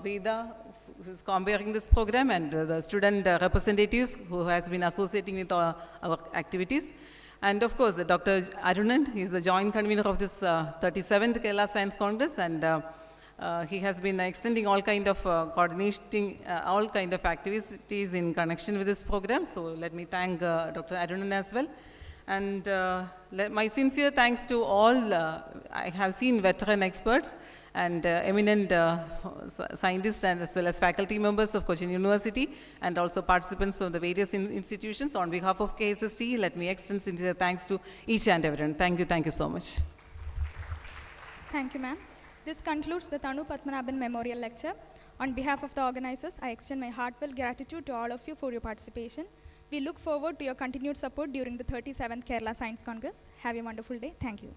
S13: Veda, who is comparing this program, and the student representatives who has been associating with our activities. And of course, Dr. Arunan, he is the joint convener of this 37th Kerala Science Congress, and he has been extending all kind of coordinating all kind of activities in connection with this program. So let me thank Dr. Arunan as well. And my sincere thanks to all, I have seen veteran experts and eminent scientists and as well as faculty members of Cochin University and also participants from the various institutions. On behalf of KSST, let me extend sincere thanks to each and everyone. Thank you so much.
S1: Thank you, ma'am. This concludes the Thanu Padmanabhan Memorial Lecture. On behalf of the organizers, I extend my heartfelt gratitude to all of you for your participation. We look forward to your continued support during the 37th Kerala Science Congress. Have a wonderful day. Thank you.